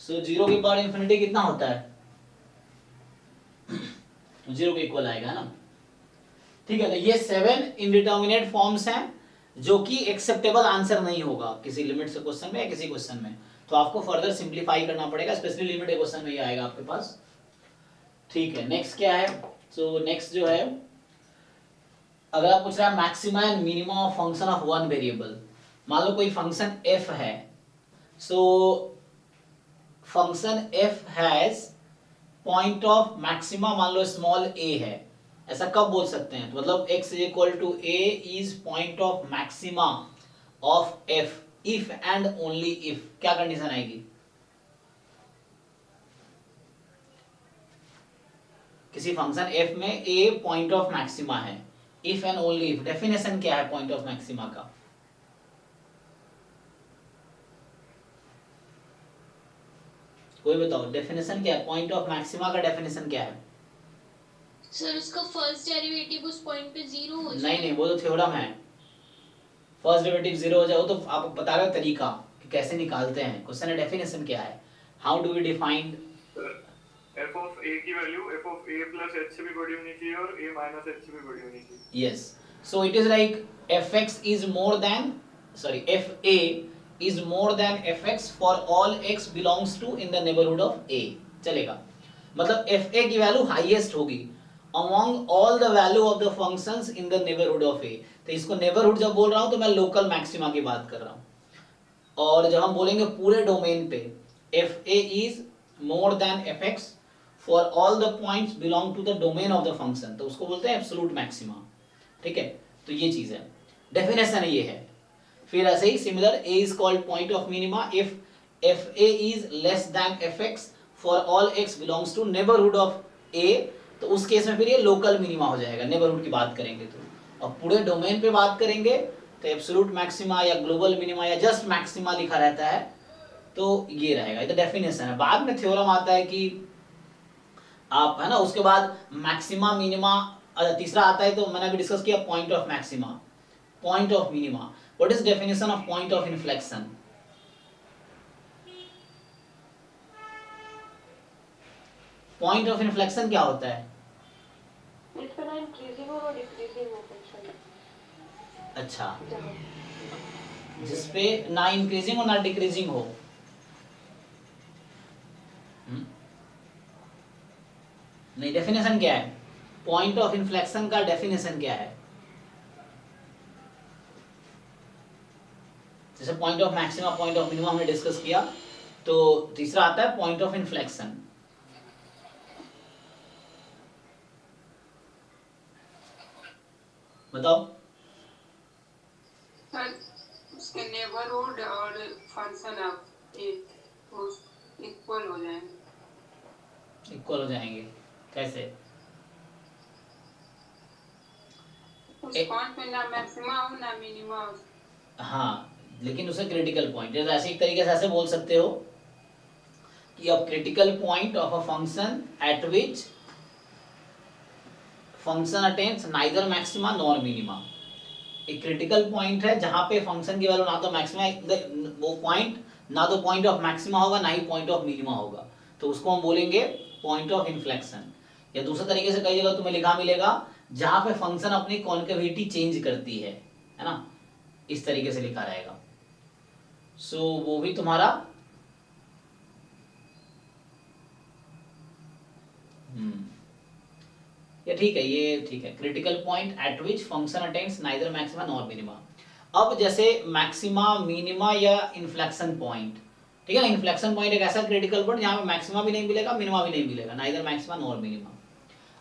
सो 0 की पावर इन्फिनिटी कितना होता है? 0 के इक्वल आएगा ना। ठीक है, तो ये 7 इंडिटर्मिनेट फॉर्म्स हैं जो कि एक्सेप्टेबल आंसर नहीं होगा किसी लिमिट से क्वेश्चन में या किसी क्वेश्चन में, तो आपको फर्दर सिंप्लीफाई करना पड़ेगा, स्पेशली लिमिटेड क्वेश्चन में ये आएगा आपके पास। ठीक है, नेक्स्ट क्या है? सो नेक्स्ट जो है, अगर आप पूछ रहा है maxima and minima of function of one variable, मान लो कोई फंक्शन f है, so function f has point of maxima मान लो स्मॉल a है, ऐसा कब बोल सकते हैं? तो मतलब x is equal to a is point of maxima of f if and only if. क्या कंडीशन आएगी? किसी फंक्शन f में a पॉइंट ऑफ मैक्सिमा है, if and only if. Definition क्या है पॉइंट ऑफ मैक्सिमा का? कोई बताओ डेफिनेशन क्या है पॉइंट ऑफ मैक्सिमा का? डेफिनेशन क्या है? सर उसका फर्स्ट डेरिवेटिव उस पॉइंट पे 0 हो जाए। नहीं, वो तो थ्योरम है। फर्स्ट डेरिवेटिव 0 हो जाए, वो तो आप बता रहे हो तरीका कि कैसे निकालते हैं। क्वेश्चन है डेफिनेशन क्या है, how do we define? f of a की value f of a plus h से भी बड़ी होनी चाहिए और a माइनस h से भी बड़ी होनी चाहिए। Yes, so it is like fx is more than, sorry fa is more than fx for all x belongs to in the neighbourhood of a। चलेगा, मतलब fa की वैल्यू हाईएस्ट होगी among all the value of the functions in the neighbourhood of a। तो इसको नेबरहुड जब बोल रहा हूं तो मैं लोकल मैक्सिमा की बात कर रहा हूं, और जब हम बोलेंगे पूरे डोमेन पे fa is more than fx for all the points belong to the domain of the function, तो उसको बोलते हैं एब्सोल्यूट मैक्सिमा। ठीक है, तो ये चीज है, डेफिनेशन ये है। फिर ऐसे ही similar a is called point of minima if fa is less than fx for all x belongs to neighbourhood of a, तो उस केस में फिर ये लोकल मिनिमा हो जाएगा, नेबरहुड की बात करेंगे तो। और पूरे डोमेन पे बात करेंगे तो एब्सोल्यूट मैक्सिमा या ग्लोबल मिनिमा या जस्ट मैक्सिमा लिखा रहता है, तो ये रहेगा। ये तो डेफिनेशन है, बाद में थ्योरम आता है कि आप, है ना, उसके बाद मैक्सिमा मिनिमा, तीसरा आता है तो मैंने अभी डिस्कस किया point of maxima, point of minima. What is definition of point of inflection? Point of inflection क्या होता है? जिसका ना इंक्रीजिंग हो और डिक्रीजिंग हो फंक्शन। अच्छा, जिसपे ना इंक्रीजिंग हो ना डिक्रीजिंग हो। नहीं, डेफिनेशन क्या है पॉइंट ऑफ इन्फ्लेक्शन का? डेफिनेशन क्या है? जैसे point of maxima, point of minimum हमने डिस्कस किया, तो तीसरा आता है पॉइंट ऑफ इन्फ्लेक्शन। बताओ। सर उसके नेबरहुड और फंक्शन ऑफ ए इक्वल हो जाएंगे। इक्वल हो जाएंगे कैसे? उस पॉइंट पे ना मैक्सिमा हो ना मिनिमा हो। हाँ, लेकिन उसे क्रिटिकल पॉइंट, ऐसे एक तरीके से ऐसे बोल सकते हो कि अब critical point of a function at which function attains neither maxima nor minima. एक क्रिटिकल पॉइंट है जहां पे फंक्शन की वैल्यू ना तो मैक्सिमा, वो पॉइंट ना तो पॉइंट ऑफ मैक्सिमा होगा ना ही पॉइंट ऑफ मिनिमा होगा, तो उसको हम बोलेंगे पॉइंट ऑफ इन्फ्लेक्शन। या दूसरे तरीके से कई जगह तुम्हें लिखा मिलेगा जहां पे फंक्शन अपनी कॉन्केविटी चेंज करती है ना, इस तरीके से लिखा रहेगा। सो वो भी तुम्हारा ये ठीक है, ये ठीक है। Critical point eight which function attains neither maxima nor minima. अब जैसे मैक्सिमा, मिनिमा या इन्फ्लेक्शन पॉइंट, ठीक है ना। इन्फ्लेक्शन पॉइंट एक ऐसा क्रिटिकल पॉइंट जहां पे मैक्सिमा भी नहीं मिलेगा, मिनिमा भी नहीं मिलेगा, नाइदर मैक्सिमा नॉर मिनिमा।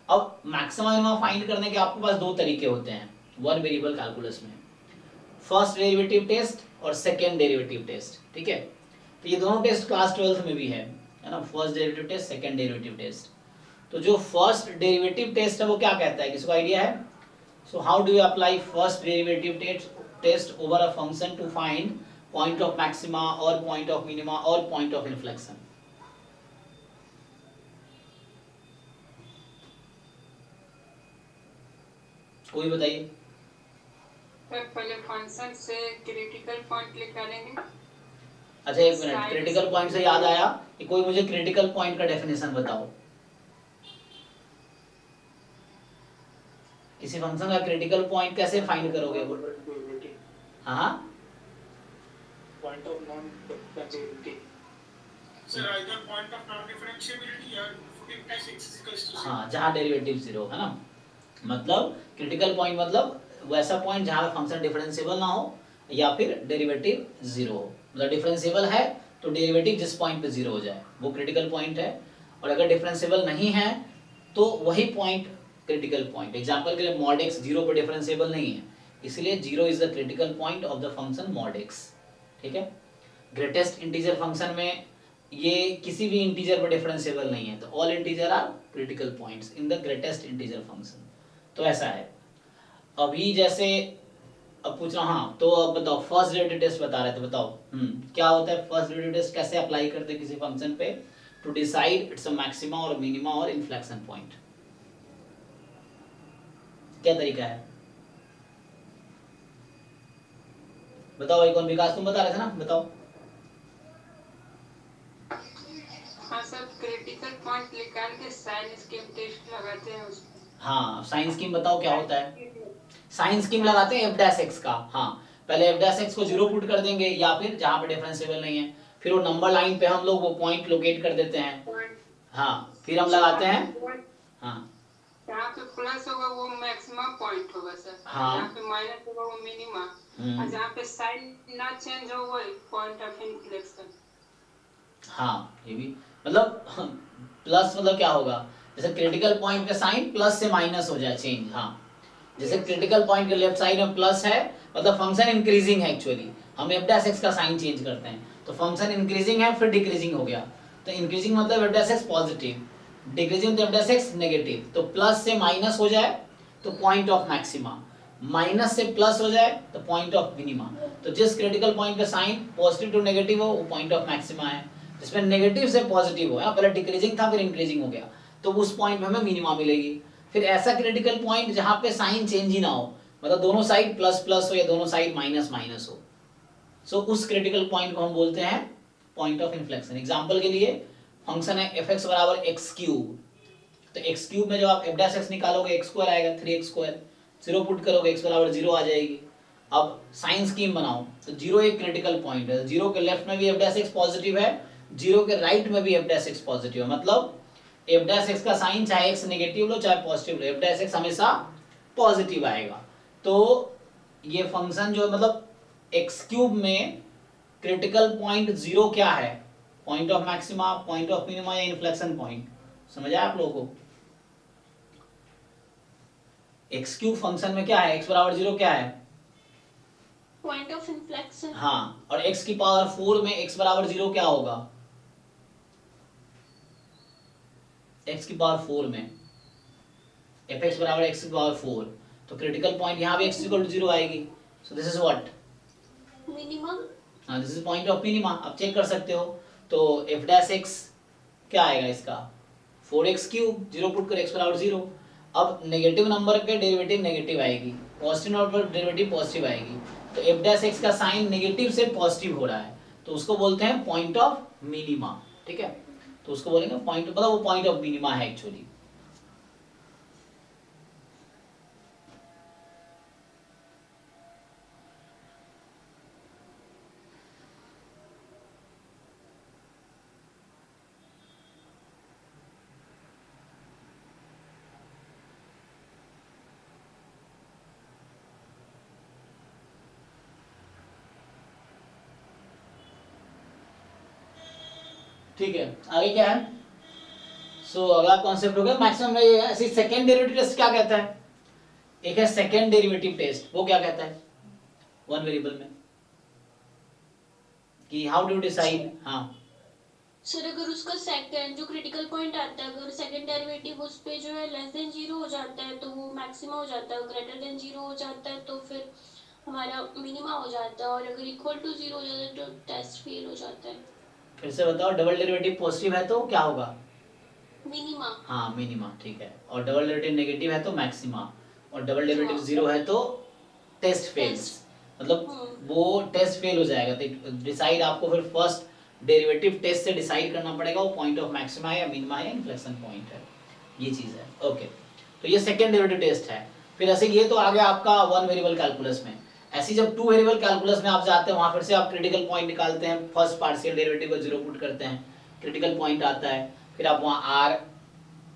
अब मैक्सिमा मिनिमा फाइंड करने के आपके पास दो तरीके होते हैं वन वेरिएबल कैलकुलस में, फर्स्ट डेरिवेटिव टेस्ट और सेकेंड डेरिवेटिव टेस्ट, ठीक है। तो ये दोनों टेस्ट क्लास 12th में भी है ना, first derivative test, second derivative test. तो जो फर्स्ट डेरिवेटिव टेस्ट है वो क्या कहता है, किसी को आइडिया है? So how do you apply first derivative test over a function to find point of maxima और पॉइंट ऑफ मिनिमा और पॉइंट ऑफ इन्फ्लेक्शन? कोई बताइए। पहले फंक्शन से क्रिटिकल पॉइंट निकालेंगे। अच्छा एक मिनट, क्रिटिकल पॉइंट से याद आया कि कोई मुझे क्रिटिकल पॉइंट का डेफिनेशन बताओ। किसी फंक्शन का क्रिटिकल पॉइंट कैसे फाइंड करोगे? हाँ point of non differentiability sir, either point of non differentiability या फुटिंग टेस्ट इक्वल्स टू हाँ, जहाँ डेरिवेटिव जीरो है ना, मतलब क्रिटिकल पॉइंट मतलब वैसा पॉइंट जहाँ पे फंक्शन डिफरेंशिएबल ना हो या फिर डेरिवेटिव जीरो हो। मतलब डिफरेंशिएबल है तो डेरिवेटिव जिस पॉइंट पे जीरो हो जाए वो क्रिटिकल पॉइंट है, और अगर डिफरेंशिएबल नहीं है तो वही पॉइंट क्रिटिकल पॉइंट। एग्जांपल के लिए मॉड x जीरो पे डिफरेंशिएबल नहीं है, इसलिए zero is the critical point of the function mod x, ठीक है। ग्रेटेस्ट इंटीजर फंक्शन में ये किसी भी इंटीजर पर डिफरेंशिएबल नहीं है, तो all integer are critical points in the greatest integer function. तो ऐसा है। अभी जैसे अब पूछ रहा हूँ, हाँ तो अब बताओ फर्स्ट डेरिवेटिव टेस्ट बता रहे थे, बताओ क्या होता है फर्स्ट डेरिवेटिव टेस्ट, कैसे अप्लाई करते हैं किसी फंक्शन पे to decide its a maxima और मिनिमा और इन्फ्लेक्शन पॉइंट? क्या तरीका है बताओ। एक और विकास तुम बता रहे थे ना, बताओ। हाँ सर, क्रिटिकल पॉइंट निकाल के साइन स्कीम टेस्ट लगाते हैं उसमें। हाँ साइन स्कीम बताओ क्या होता है। साइन स्कीम लगाते हैं f' का। हाँ पहले f' को जीरो पुट कर देंगे या फिर जहाँ पे डिफरेंशिएबल नहीं है, फिर वो नंबर लाइन पे हम लोग वो पॉइंट लोकेट कर देते हैं। हाँ फिर हम लगाते हैं, हाँ जहाँ पे प्लस होगा वो मैक्सिमम पॉइंट होगा सर, हाँ। जहाँ पे माइनस होगा वो मिनिमा, और जहाँ पे साइन ना चेंज हो वो पॉइंट ऑफ इन्फ्लेक्शन। हाँ ये भी मतलब प्लस मतलब क्या होगा, जैसे क्रिटिकल पॉइंट का साइन प्लस से माइनस हो जाए चेंज। हाँ जैसे क्रिटिकल पॉइंट के लेफ्ट साइड में प्लस है मतलब फंक्शन इंक्रीजिंग है, एक्चुअली हम f' का साइन चेंज करते हैं तो फंक्शन इंक्रीजिंग है फिर डिक्रीजिंग हो गया, तो इंक्रीजिंग मतलब f' पॉजिटिव, डिक्रीजिंग तो f' नेगेटिव। तो प्लस से माइनस हो जाए तो पॉइंट ऑफ मैक्सिमा, माइनस से प्लस हो जाए तो पॉइंट ऑफ मिनिमा। तो जिस क्रिटिकल पॉइंट का साइन पॉजिटिव टू नेगेटिव हो वो पॉइंट ऑफ मैक्सिमा है, जिसमें नेगेटिव से पॉजिटिव हो, पहले डिक्रीजिंग था फिर इंक्रीजिंग हो गया तो उस पॉइंट में हमें मिनिमा मिलेगी। फिर ऐसा क्रिटिकल पॉइंट जहां पे साइन चेंज ही ना हो, मतलब दोनों साइड प्लस प्लस हो या दोनों साइड माइनस माइनस हो, सो उस क्रिटिकल पॉइंट को हम बोलते हैं पॉइंट ऑफ इन्फ्लेक्शन। एग्जांपल के लिए फंक्शन है fx बराबर x3, तो x3 में जब आप f' निकालोगे x² आएगा 3x², जीरो पुट करोगे x बराबर 0 आ जाएगी। अब साइन स्कीम बनाओ तो जीरो एक क्रिटिकल पॉइंट है, जीरो के लेफ्ट में भी f' पॉजिटिव है, जीरो के राइट में भी f' पॉजिटिव है, मतलब f' का साइन चाहे x नेगेटिव लो चाहे पॉजिटिव लो f' हमेशा पॉजिटिव आएगा। तो ये फंक्शन जो मतलब x³ में क्रिटिकल पॉइंट जीरो क्या है, point of maxima, point of minima या इन्फ्लेक्शन पॉइंट, समझ आया आप लोगों को? x³ फंक्शन में क्या है, x बराबर 0 क्या है, पॉइंट ऑफ इन्फ्लेक्शन। हाँ, और x की पावर 4 में x बराबर 0 क्या होगा, x की पावर 4 में fx बराबर x की पावर 4, तो क्रिटिकल पॉइंट यहाँ भी x इक्वल टू 0 आएगी। So this is what, minimum. हाँ this is point of minima. आप चेक कर सकते हो तो f' क्या आएगा इसका 4x3, 0 पुट कर x बराबर 0। अब नेगेटिव नंबर पे डेरिवेटिव नेगेटिव आएगी, पॉजिटिव नंबर पर डेरिवेटिव पॉजिटिव आएगी, तो f' का साइन नेगेटिव से पॉजिटिव हो रहा है तो उसको बोलते हैं पॉइंट ऑफ मिनिमा, ठीक है। तो उसको बोलेंगे पॉइंट, मतलब वो पॉइंट ऑफ मिनिमा है एक्चुअली। ठीक है, आगे क्या है? सो अगला कॉन्सेप्ट हो गया मैक्सिमम। ये है ऐसी सेकंड डेरिवेटिव टेस्ट क्या कहता है? एक है सेकंड डेरिवेटिव टेस्ट, वो क्या कहता है वन वेरिएबल में, कि हाउ डू डिसाइड। हाँ सर अगर उसका सेकंड जो क्रिटिकल पॉइंट आता है, अगर सेकंड डेरिवेटिव उस पे जो है लेस देन जीरो हो जाता है तो वो मैक्सिमा हो जाता है, ग्रेटर देन जीरो हो जाता है तो फिर हमारा मिनिमा हो जाता है, और अगर इक्वल टू जीरो हो जाता है तो टेस्ट फेल हो जाता है। फिर से बताओ, डबल डेरिवेटिव पॉजिटिव है तो क्या होगा? मिनिमा। हाँ मिनिमा, ठीक है। और डबल डेरिवेटिव नेगेटिव है तो मैक्सिमा, और डबल डेरिवेटिव हाँ। जीरो है तो टेस्ट फेल्स, मतलब वो टेस्ट फेल हो जाएगा। तो डिसाइड आपको फिर फर्स्ट डेरिवेटिव टेस्ट से डिसाइड करना पड़ेगा वो पॉइंट ऑफ मैक्सिमा है या मिनिमा है, इन्फ्लेक्शन पॉइंट है, ये चीज है। ओके, तो ये सेकंड डेरिवेटिव टेस्ट है। फिर ऐसे ये तो आ गया आपका वन वेरिएबल कैलकुलस में। ऐसी जब टू वेरिएबल कैलकुलस में आप जाते हैं, वहां फिर से आप क्रिटिकल पॉइंट निकालते हैं, फर्स्ट पार्शियल डेरिवेटिव को जीरो पुट करते हैं, क्रिटिकल पॉइंट आता है, फिर आप वहां r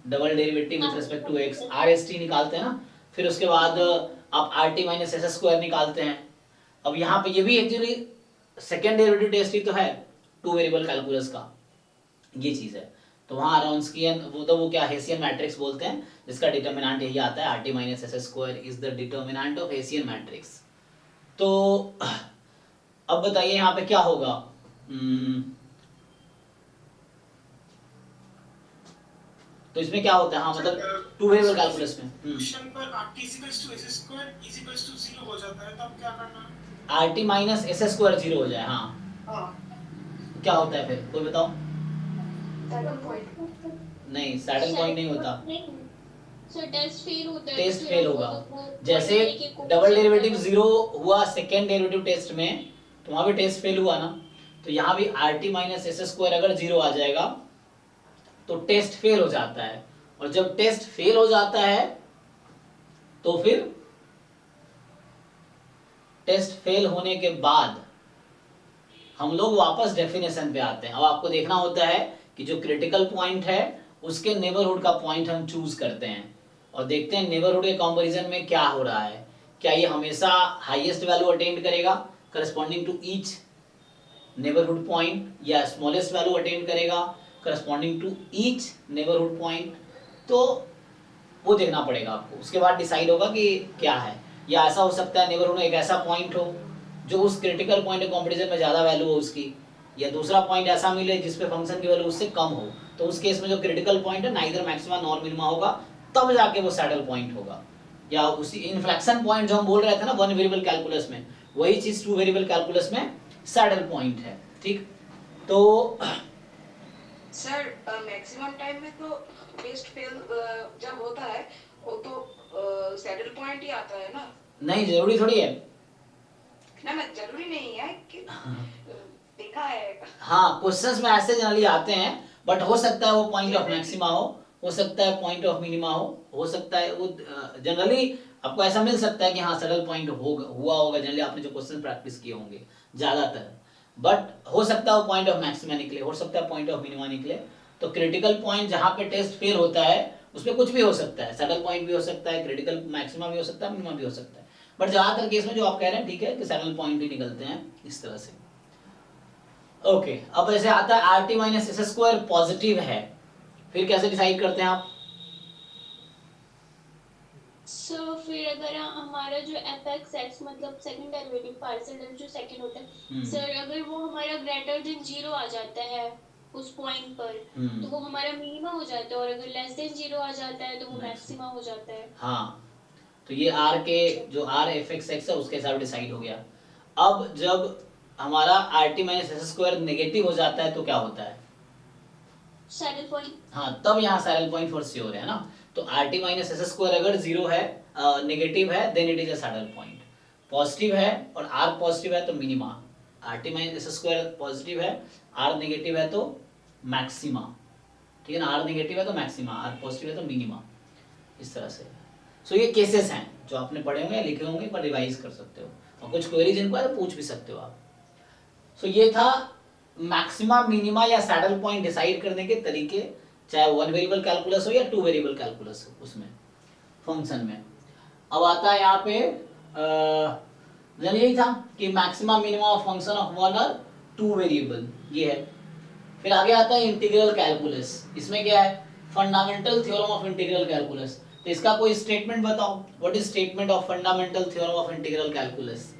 double derivative with respect to x r s t निकालते हैं ना, फिर उसके बाद आप r t minus s square निकालते हैं। अब यहाँ पे ये भी एक्चुअली सेकेंड डेरिवेटिव टेस्ट ही तो है टू वेरिएबल कैलकुलस का, ये चीज है। तो वहाँ रॉन्स्कियन वो क्या हेसियन मैट्रिक्स बोलते हैं, जिसका डिटर्मिनेंट यही आता है, are t minus s square is the determinant of hessian matrix. तो अब बताइए यहाँ पे क्या होगा। तो इसमें क्या होता है, हाँ मतलब टू वेरिएबल कैलकुलस में क्वेश्चन पर rt = s² = 0 हो जाता है, तब क्या करना है? Are t minus s square zero हो जाए, हाँ हाँ, क्या होता है फिर, कोई बताओ। Saddle point. नहीं, सैडल पॉइंट नहीं होता, सर टेस्ट फेल होता है। टेस्ट तो फेल फिर होगा। वो जैसे point लेके कोई डबल चलता डेरिवेटिव है। जीरो हुआ सेकेंड डेरिवेटिव टेस्ट में, तो वहां भी टेस्ट फेल हुआ ना, तो यहाँ भी are t minus s square अगर जीरो आ जाएगा तो टेस्ट फेल हो जाता है। और जब टेस्ट फेल हो जाता है तो फिर टेस्ट फेल होने के बाद हम लोग वापस डेफिनेशन पे आते हैं। अब आपको देखना होता है कि जो क्रिटिकल पॉइंट है उसके नेबरहुड का पॉइंट हम चूज करते हैं और देखते हैं नेबरहुड के कंपैरिजन में क्या हो रहा है। क्या ये हमेशा हाईएस्ट वैल्यू अटेंड करेगा corresponding to each neighbourhood point, या स्मॉलेस्ट वैल्यू अटेंड करेगा corresponding to each neighbourhood point, तो वो देखना पड़ेगा आपको। उसके बाद डिसाइड होगा कि क्या है। या ऐसा हो सकता है नेबरहुड में एक ऐसा पॉइंट हो जो उस क्रिटिकल पॉइंट के कंपैरिजन में ज़्यादा वैल्यू हो उसकी, या दूसरा पॉइंट ऐसा मिले जिस पे फंक्शन की वैल्यू उससे कम हो। तो उस केस में जो क्रिटिकल पॉइंट है नाइदर मैक्सिमा नॉर मिनिमा होगा, तब जाके वो सैडल पॉइंट होगा। या उसी इन्फ्लेक्शन पॉइंट जो हम बोल रहे थे ना वन वेरिएबल कैलकुलस में, वही चीज टू वेरिएबल कैलकुलस में सैडल पॉइंट है। ठीक, तो सर मैक्सिमम टाइम में तो टेस्ट फेल जब होता है वो तो सैडल पॉइंट ही आता है ना। नहीं जरूरी थोड़ी है ना जरूरी नहीं है कि देखा है। हाँ, क्वेश्चंस में ऐसे जनरली आते हैं, बट हो सकता है वो पॉइंट ऑफ मैक्सिमा हो सकता है पॉइंट ऑफ मिनिमा हो सकता है वो जनरली आपको ऐसा मिल सकता है कि हाँ सैडल पॉइंट हुआ होगा जनरली आपने जो क्वेश्चन प्रैक्टिस किए होंगे ज्यादातर, बट हो सकता है वो पॉइंट ऑफ मैक्सिमा निकले, हो सकता है पॉइंट ऑफ मिनिमा निकले। तो क्रिटिकल पॉइंट जहाँ पे टेस्ट फेल होता है उसमें कुछ भी हो सकता है, सैडल पॉइंट भी हो सकता है, क्रिटिकल मैक्सिमा भी हो सकता है, मिनिमा भी हो सकता है, बट ज्यादातर केस में जो आप कह रहे हैं ठीक है कि सैडल पॉइंट ही निकलते हैं इस तरह से। ओके, अब ऐसे आता है are t minus s square positive है, फिर कैसे डिसाइड करते हैं आप? सो फिर अगर हमारा जो एफ एक्स एक्स मतलब सेकंड डेरिवेटिव पार्शियल डेरिवेटिव जो सेकंड होता है सर, अगर वो हमारा ग्रेटर देन जीरो आ जाता है उस पॉइंट पर तो वो हमारा मिनिमा हो जाता है, और अगर लेस देन जीरो आ जाता है तो वो मैक्सिमा हो जाता है। हाँ, तो ये आर के जो आर एफ एक्स एक्स है उसके हिसाब डिसाइड हो गया। अब जब हमारा are t minus s square negative हो जाता है तो क्या होता है? Saddle point. हाँ, तब यहाँ सैडल पॉइंट फॉर श्योर है ना। तो r t minus s square अगर जीरो है नेगेटिव है then it is a saddle point, positive है और आर पॉजिटिव है तो minima, r t minus s square positive है आर नेगेटिव है तो मैक्सिमा। ठीक है ना, आर नेगेटिव है तो मैक्सिमा, आर पॉजिटिव है तो मिनिमा, इस तरह से। सो ये केसेस हैं जो आपने पढ़े होंगे, लिखे होंगे, पर रिवाइज कर सकते हो, और कुछ क्वेरीज इनको है तो पूछ भी सकते हो आप। सो ये था मैक्सिमा, मिनिमा या सैडल पॉइंट डिसाइड करने के तरीके, चाहे 1 वेरिएबल कैलकुलस हो या 2 वेरिएबल कैलकुलस हो उसमें, फंक्शन में। अब आता है यहाँ पे यही था कि maxima minima of function of 1 और 2 वेरिएबल, ये है। फिर आगे आता है इंटीग्रल कैलकुलस। इसमें क्या है, fundamental theorem of integral calculus. तो इसका कोई स्टेटमेंट बताओ, what is statement of fundamental theorem of integral calculus.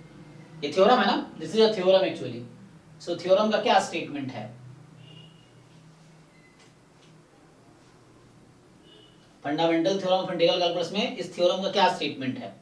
ये थ्योरम है ना, this is a theorem actually. So theorem का क्या स्टेटमेंट है, fundamental theorem of integral calculus में इस थ्योरम का क्या स्टेटमेंट है।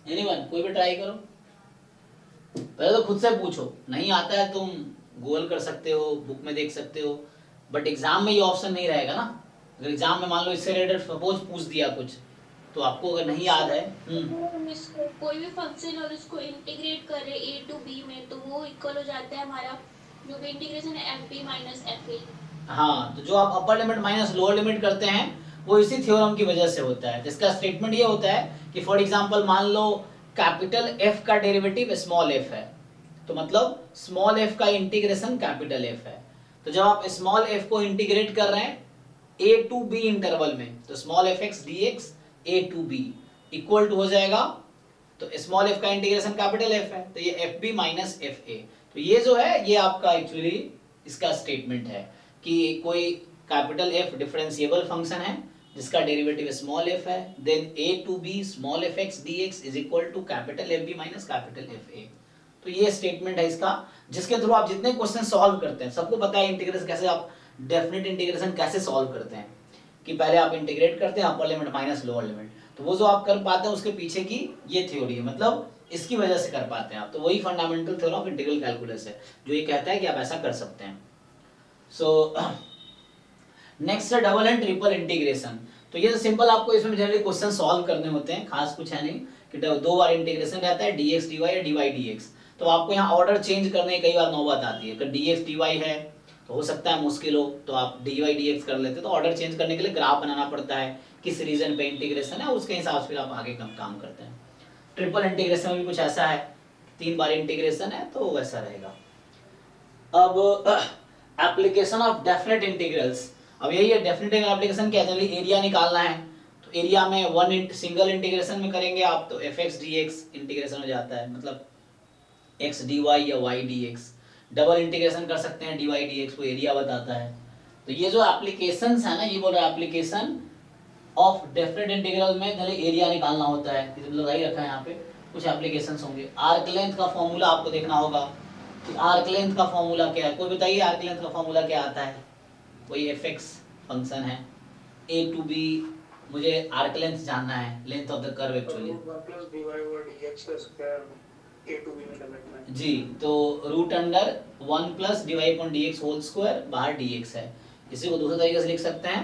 एनीवन, कोई भी ट्राई करो, पहले तो खुद से पूछो, नहीं आता है तुम गूगल कर सकते हो, बुक में देख सकते हो, बट एग्जाम में ये ऑप्शन नहीं रहेगा ना। अगर एग्जाम में मान लो इससे रिलेटेड सपोज पूछ दिया कुछ, तो आपको अगर नहीं याद है हम इसको कोई भी फंक्शन और उसको इंटीग्रेट कर रहे a to b में, तो वो इक्वल हो जाता है हमारा जो भी इंटीग्रेशन है fb माइनस fa। हाँ, तो जो आप upper limit minus lower limit करते हैं वो इसी थ्योरम की वजह से होता है, जिसका स्टेटमेंट ये होता है कि फॉर एग्जांपल मान लो कैपिटल f का डेरिवेटिव स्मॉल f है, तो मतलब स्मॉल f का इंटीग्रेशन कैपिटल F है। तो जब आप स्मॉल f को इंटीग्रेट कर रहे हैं a to b इंटरवल में, तो small fx dx a to b equal to हो जाएगा, तो स्मॉल f का इंटीग्रेशन कैपिटल F है, तो ये fb माइनस fa। तो ये जो है ये आपका एक्चुअली इसका स्टेटमेंट है कि कोई कैपिटल F डिफरेंशिएबल फंक्शन है जिसका डेरिवेटिव स्मॉल f है, then a to b small fx dx is equal to capital fb minus capital fa। तो ये स्टेटमेंट है इसका, जिसके थ्रू आप जितने क्वेश्चन सॉल्व करते हैं, सबको पता है इंटीग्रेशन कैसे, आप डेफिनेट इंटीग्रेशन कैसे सॉल्व करते हैं, कि पहले आप इंटीग्रेट करते हैं upper limit minus lower limit, तो वो जो आप कर पाते हैं उसके पीछे की ये थ्योरी है, मतलब इसकी वजह से कर पाते हैं आप। तो वही fundamental theorem of integral calculus है जो ये कहता है कि आप ऐसा कर सकते हैं। सो नेक्स्ट है डबल एंड ट्रिपल इंटीग्रेशन। तो ये सिंपल आपको इसमें जनरली क्वेश्चन सॉल्व करने होते हैं, खास कुछ है नहीं कि दो बार इंटीग्रेशन रहता है dx dy या dy dx। तो आपको यहाँ ऑर्डर चेंज करने की कई बार नौबत आती है, अगर dx dy है तो हो सकता है मुश्किल हो, तो आप dy dx कर लेते हैं, तो ऑर्डर चेंज करने के लिए ग्राफ बनाना पड़ता है, किस रीजन पे इंटीग्रेशन है उसके हिसाब से फिर आप आगे काम करते हैं। ट्रिपल इंटीग्रेशन में भी कुछ ऐसा है, 3 बार इंटीग्रेशन है तो वैसा रहेगा। अब एप्लीकेशन ऑफ डेफिनेट इंटीग्रल्स, अब यही है डेफिनेट एप्लीकेशन क्या है, जनरली एरिया निकालना है, तो एरिया में सिंगल इंटीग्रेशन में करेंगे आप तो fx dx इंटीग्रेशन हो जाता है, मतलब x dy या y dx। डबल इंटीग्रेशन कर सकते हैं dy dx, वो एरिया बताता है। तो ये जो एप्लीकेशंस है ना, ये बोल रहा है एप्लीकेशन ऑफ डेफिनेट इंटीग्रल में जनरली एरिया निकालना होता है, लगाई रखा है यहाँ पे, कुछ एप्लीकेशंस होंगे। आर्क लेंथ का फॉर्मूला आपको देखना होगा कि आर्क लेंथ का फॉर्मूला क्या है, कोई बताइए आर्क लेंथ का फॉर्मूला क्या आता है। वही fx फंक्शन है, a to b, मुझे आर्क लेंथ जानना है, length of the curve actually जी। तो root under 1 plus dy upon dx whole square, बाहर dx है, इसी को दूसरे तरीके से लिख सकते हैं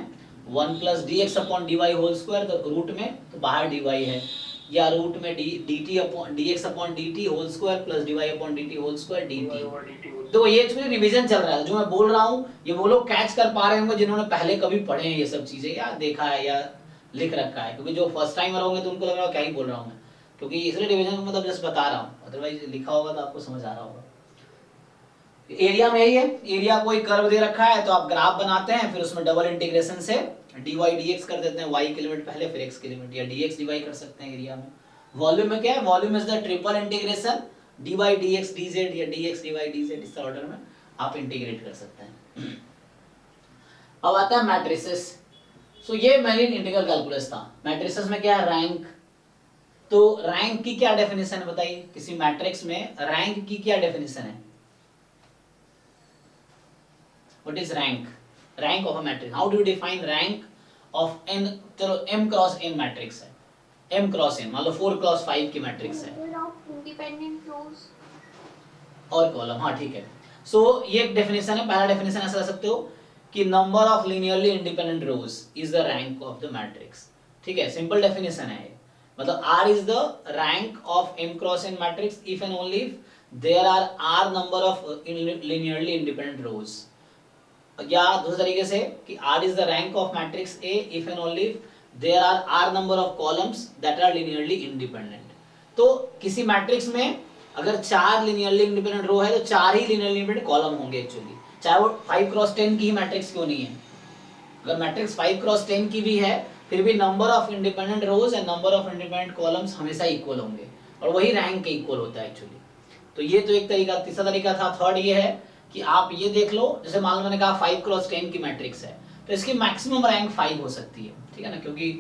1 plus dx upon dy whole square, तो रूट में तो बाहर dy है, या रूट में dt upon dx upon dt whole square plus dy upon dt whole square dt। तो ये एक्चुअली रिवीजन चल रहा है, जो मैं बोल रहा हूँ ये वो लोग कैच कर पा रहे होंगे जिन्होंने पहले कभी पढ़े हैं ये सब चीजें, या देखा है या लिख रखा है, क्योंकि जो फर्स्ट टाइमर होंगे तो उनको लग रहा है क्या ही बोल रहा हूँ मैं, क्योंकि इसलिए रिवीजन को मतलब जस्ट बता रहा हूँ, अदरवाइज लिखा होगा तो आपको समझ आ रहा होगा। एरिया में यही है, एरिया कोई कर्व दे रखा है तो आप ग्राफ बनाते हैं, फिर उसमें डबल इंटीग्रेशन से dy dx कर देते हैं, y की लिमिट पहले फिर x की लिमिट, या dx dy कर सकते हैं एरिया में। वॉल्यूम में क्या है, volume is the triple integration dy dx dz या dx dy dz, इस ऑर्डर में आप इंटीग्रेट कर सकते हैं। अब आता है मैट्रिसेस। सो ये मेन इंटीग्रल कैलकुलस था। मैट्रिसेस में क्या है, रैंक। तो रैंक की क्या डेफिनेशन है बताइए, किसी मैट्रिक्स में रैंक की क्या डेफिनेशन है, what is rank, rank of a matrix, how do you define rank of n। चलो m क्रॉस n मैट्रिक्स है, m क्रॉस n मान लो 4 क्रॉस 5 की मैट्रिक्स है इंडिपेंडेंट रोज और कॉलम, हाँ ठीक है। सो ये एक डेफिनेशन है, पहला डेफिनेशन ऐसा कर सकते हो कि number of linearly independent rows is the rank of the matrix. ठीक है, सिंपल डेफिनेशन है, मतलब R is the rank of M cross N matrix if and only if there are R number of linearly independent rows, या दूसरे तरीके से कि R is the rank of matrix A if and only if there are R number of columns that are linearly independent. तो किसी मैट्रिक्स में अगर 4 लिनियरली इंडिपेंडेंट रो है तो 4 ही लिनियरली इंडिपेंडेंट कॉलम होंगे एक्चुअली, चाहे वो 5 क्रॉस 10 की ही मैट्रिक्स क्यों नहीं है। अगर मैट्रिक्स 5 क्रॉस 10 की भी है फिर भी number of independent rows and number of independent columns हमेशा इक्वल होंगे और वही रैंक के इक्वल होता है एक्चुअली। तो ये तो एक तरीका, तीसरा तरीका था, थर्ड ये है कि आप ये देख लो, जैसे मान लो मैंने कहा 5 क्रॉस 10 की मैट्रिक्स है तो इसकी मैक्सिमम रैंक 5 हो सकती है, ठीक है ना, क्योंकि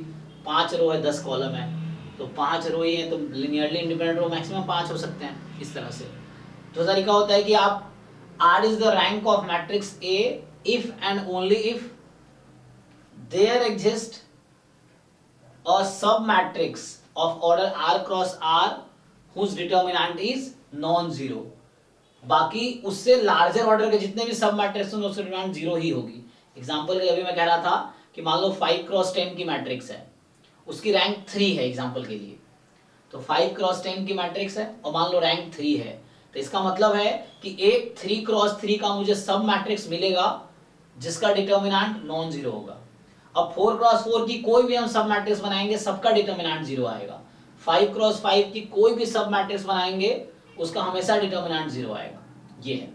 5 रो है 10 कॉलम है तो 5 रो ही है तो लिनियरली इंडिपेंडेंट रो मैक्सिमम 5 हो सकते हैं इस तरह से। तो तरीका होता है कि आप R is the rank of matrix A if and only if there exists a submatrix of order R cross R whose determinant is non-zero। बाकी उससे लार्जर ऑर्डर के जितने भी सब मैट्रिक्स हैं उसकी डिटरमिनेंट 0 ही होगी। एग्जांपल के लिए अभी मैं कह रहा था कि मान लो 5 क्रॉस 10 की मैट्रिक्स है, उसकी रैंक 3 है एग्जांपल के लिए, तो 5 क्रॉस 10 की मैट्रिक्स है और मान लो रैंक 3 है, तो इसका मतलब है कि एक 3 क्रॉस 3 का मुझे सब मैट्रिक्स मिलेगा जिसका डिटरमिनेंट नॉन जीरो होगा। अब 4 क्रॉस 4 की कोई भी हम सब मैट्रिक्स बनाएंगे सबका डिटरमिनेंट 0 आएगा। 5 क्रॉस 5 की कोई भी सब मैट्रिक्स बनाएंगे उसका हमेशा डिटरमिनेंट 0 आएगा, ये है।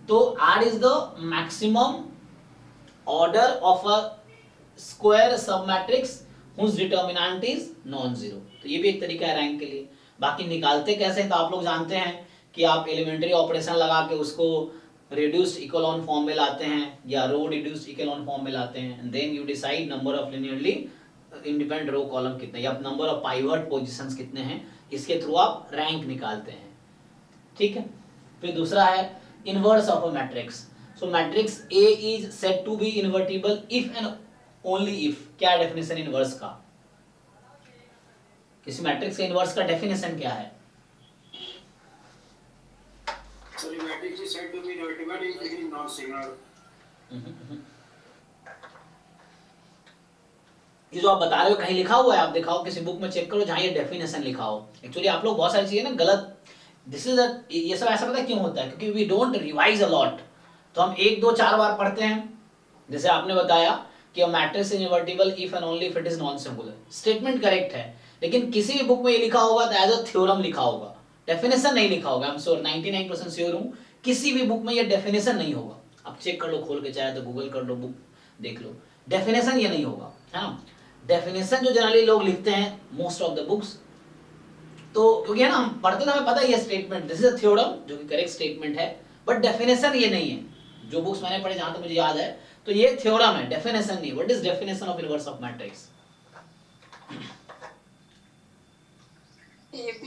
तो R is the maximum order of a square सब matrix whose determinant is non-zero। तो ये भी एक तरीका है रैंक के लिए। बाकी निकालते कैसे हैं तो आप लोग जानते हैं कि आप एलिमेंट्री ऑपरेशन लगा के उसको रिड्यूस्ड इकोलॉन फॉर्म में लाते हैं या रो रिड्यूस्ड इकोलॉन फॉर्म में लाते हैं, then you decide number of linearly independent row column कितने या नंबर ऑफ पाइवट पोजीशंस कितने हैं, इसके थ्रू आप रैंक निकालते हैं, ठीक है। फिर दूसरा है inverse of a matrix. So matrix A is said to be invertible if and only if. क्या डेफिनेशन इनवर्स का, किसी मैट्रिक्स के इनवर्स का डेफिनेशन क्या है? So the matrix is said to be invertible if it is non-singular. ये जो आप बता रहे हो कहीं लिखा हुआ है, आप दिखाओ किसी बुक में चेक करो जहां ये डेफिनेशन लिखा हो। एक्चुअली आप लोग बहुत सारी चीजें ना गलत, दिस इज ये सब ऐसा पता है क्यों होता है, क्योंकि we don't revise a lot. तो हम 1 2 4 बार पढ़ते हैं, जैसे आपने बताया कि a matrix is invertible if and only if it is non singular, statement correct है, लेकिन किसी भी बुक में ये लिखा होगा तो एज अ थ्योरम लिखा होगा, डेफिनेशन नहीं लिखा होगा। आई एम श्योर 99% श्योर हूं किसी भी बुक में ये डेफिनेशन नहीं होगा। आप चेक कर लो खोल के, चाहे तो गूगल कर लो, बुक देख लो, डेफिनेशन ये नहीं होगा, है ना। डेफिनेशन जो जनरली लोग लिखते हैं मोस्ट ऑफ द बुक्स, तो क्योंकि है ना हम पढ़ते तो हमें पता ही है statement this is a theorem जो कि करेक्ट स्टेटमेंट है, बट डेफिनेशन ये नहीं है। जो बुक्स मैंने पढ़े जहां तक मुझे याद है तो ये थ्योरम है, डेफिनेशन नहीं। What is definition of inverse of matrix? AB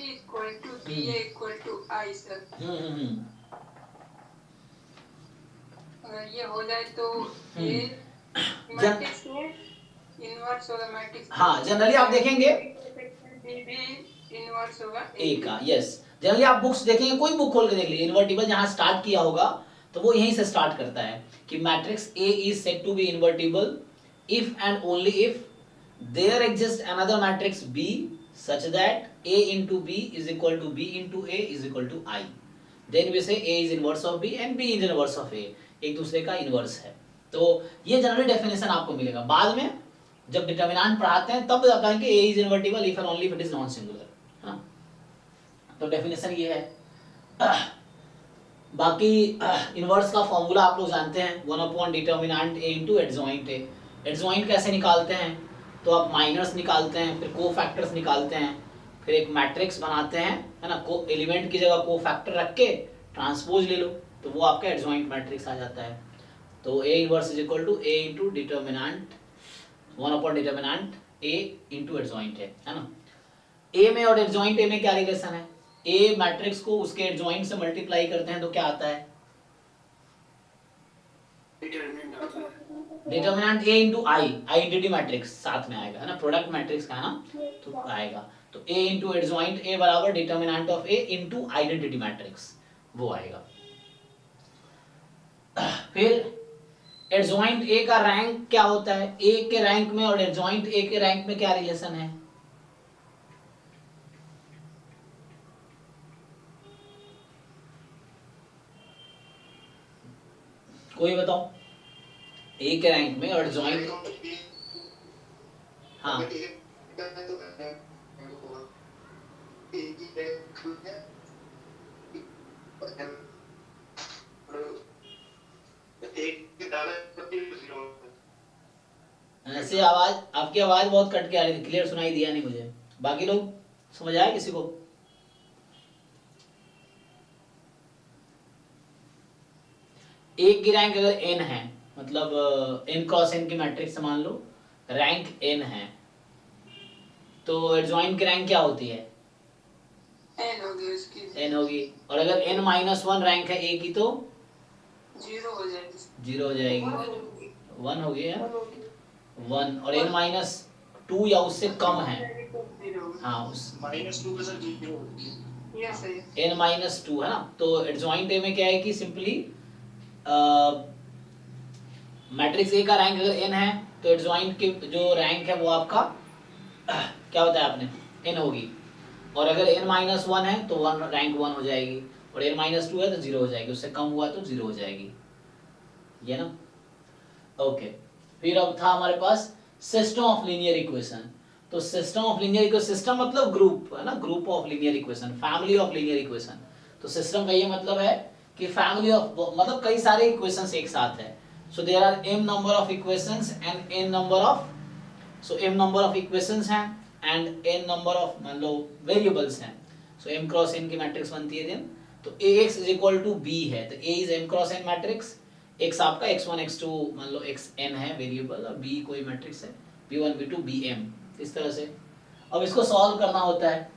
equal to BA equal to I sir. अगर ये हो जाए तो ये मैट्रिक्स में इनवर्स होगा मैट्रिक्स। हाँ जनरली आप देखेंगे B इनवर्स होगा A का, यस। जनरली आप बुक्स देखेंगे, कोई बुक खोल के देख लीजिए, इन्वर्टिबल जहां स्टार्ट किया होगा तो वो यहीं से स्टार्ट करता है कि matrix A is said to be invertible if and only if there exists another matrix B such that A into B is equal to B into A is equal to I, then we say A is inverse of B and B is inverse of A, एक दूसरे का इनवर्स है। तो ये जनरली डेफिनेशन आपको मिलेगा। बाद में जब डिटर्मिनेंट पढ़ाते हैं तब कहेंगे A is invertible if and only if it is non singular, हाँ। तो डेफिनेशन ये है। बाकी इनवर्स का फॉर्मूला आप लोग जानते हैं, 1 determinant A into adjoint A। Adjoint कैसे निकालते हैं तो आप माइनर्स निकालते हैं, फिर कोफैक्टर्स निकालते हैं, फिर एक मैट्रिक्स बनाते हैं, है ना। को एलिमेंट की जगह कोफैक्टर रख के ट्रांसपोज ले लो तो वो आपका एडजॉइंट मैट्रिक्स आ जाता है। तो A inverse is equal to A into determinant 1 determinant A into adjoint है ना। A में और एडजॉइंट A में क्या रिलेशन है? A मैट्रिक्स को उसके एडजॉइंट से मल्टीप्लाई करते हैं तो क्या आता है? डिटरमिनेंट आता है। Determinant A into I, identity matrix साथ में आएगा, है ना, प्रोडक्ट मैट्रिक्स का है ना, तो आएगा। तो A into एडजॉइंट A बराबर determinant of A into identity matrix. वो आएगा। फिर एडजॉइंट ए का रैंक क्या होता है, ए के रैंक में और एडजॉइंट ए के रैंक में क्या रिलेशन है? कोई बताओ, ए के रैंक में और एडजॉइंट, हाँ ऐसे आवाज, आपकी आवाज बहुत कट के आ रही थी, क्लियर सुनाई दिया नहीं मुझे। बाकी लोग समझ आया किसी को? एक की रैंक अगर n है, मतलब n क्रॉस n की मैट्रिक्स मान लो रैंक n है, तो एडजॉइंट की रैंक क्या होती है? n होगी उसकी, n होगी। और अगर n माइनस वन रैंक है a की तो 0 हो जाएगी, 0 हो जाएगी, 1 होगी है, 1। और n माइनस टू या उससे कम है, हाँ उस -2 के साथ 0 होगी। यस है, n माइनस टू है ना। तो एडजॉइंट ए में क्या है कि सिंपली मैट्रिक्स ए का रैंक अगर n है तो एडजॉइंट के जो रैंक है वो आपका क्या बताया आपने, n होगी। और अगर n माइनस वन है तो वन रैंक 1 हो जाएगी, और n माइनस टू है तो 0 हो जाएगी, उससे कम हुआ तो 0 हो जाएगी, ये ना। ओके, फिर अब था हमारे पास सिस्टम ऑफ लीनियर इक्वेशन। तो system of linear equation, system मतलब ग्रुप है ना, group of linear equation, family of linear equation. तो सिस्टम का ये मतलब है कि फैमिली ऑफ, मतलब कई सारे इक्वेशंस एक साथ है। So there are m number of equations and n number of, so m number of equations हैं एंड n नंबर ऑफ मान लो वेरिएबल्स हैं। सो m क्रॉस n की मैट्रिक्स बनती है देन, तो ax is equal to b है, तो a is m cross n matrix, x आपका x1 x2 मान लो xn है वेरिएबल, और b कोई मैट्रिक्स है b1 b2 bm, इस तरह से। अब इसको सॉल्व करना होता है,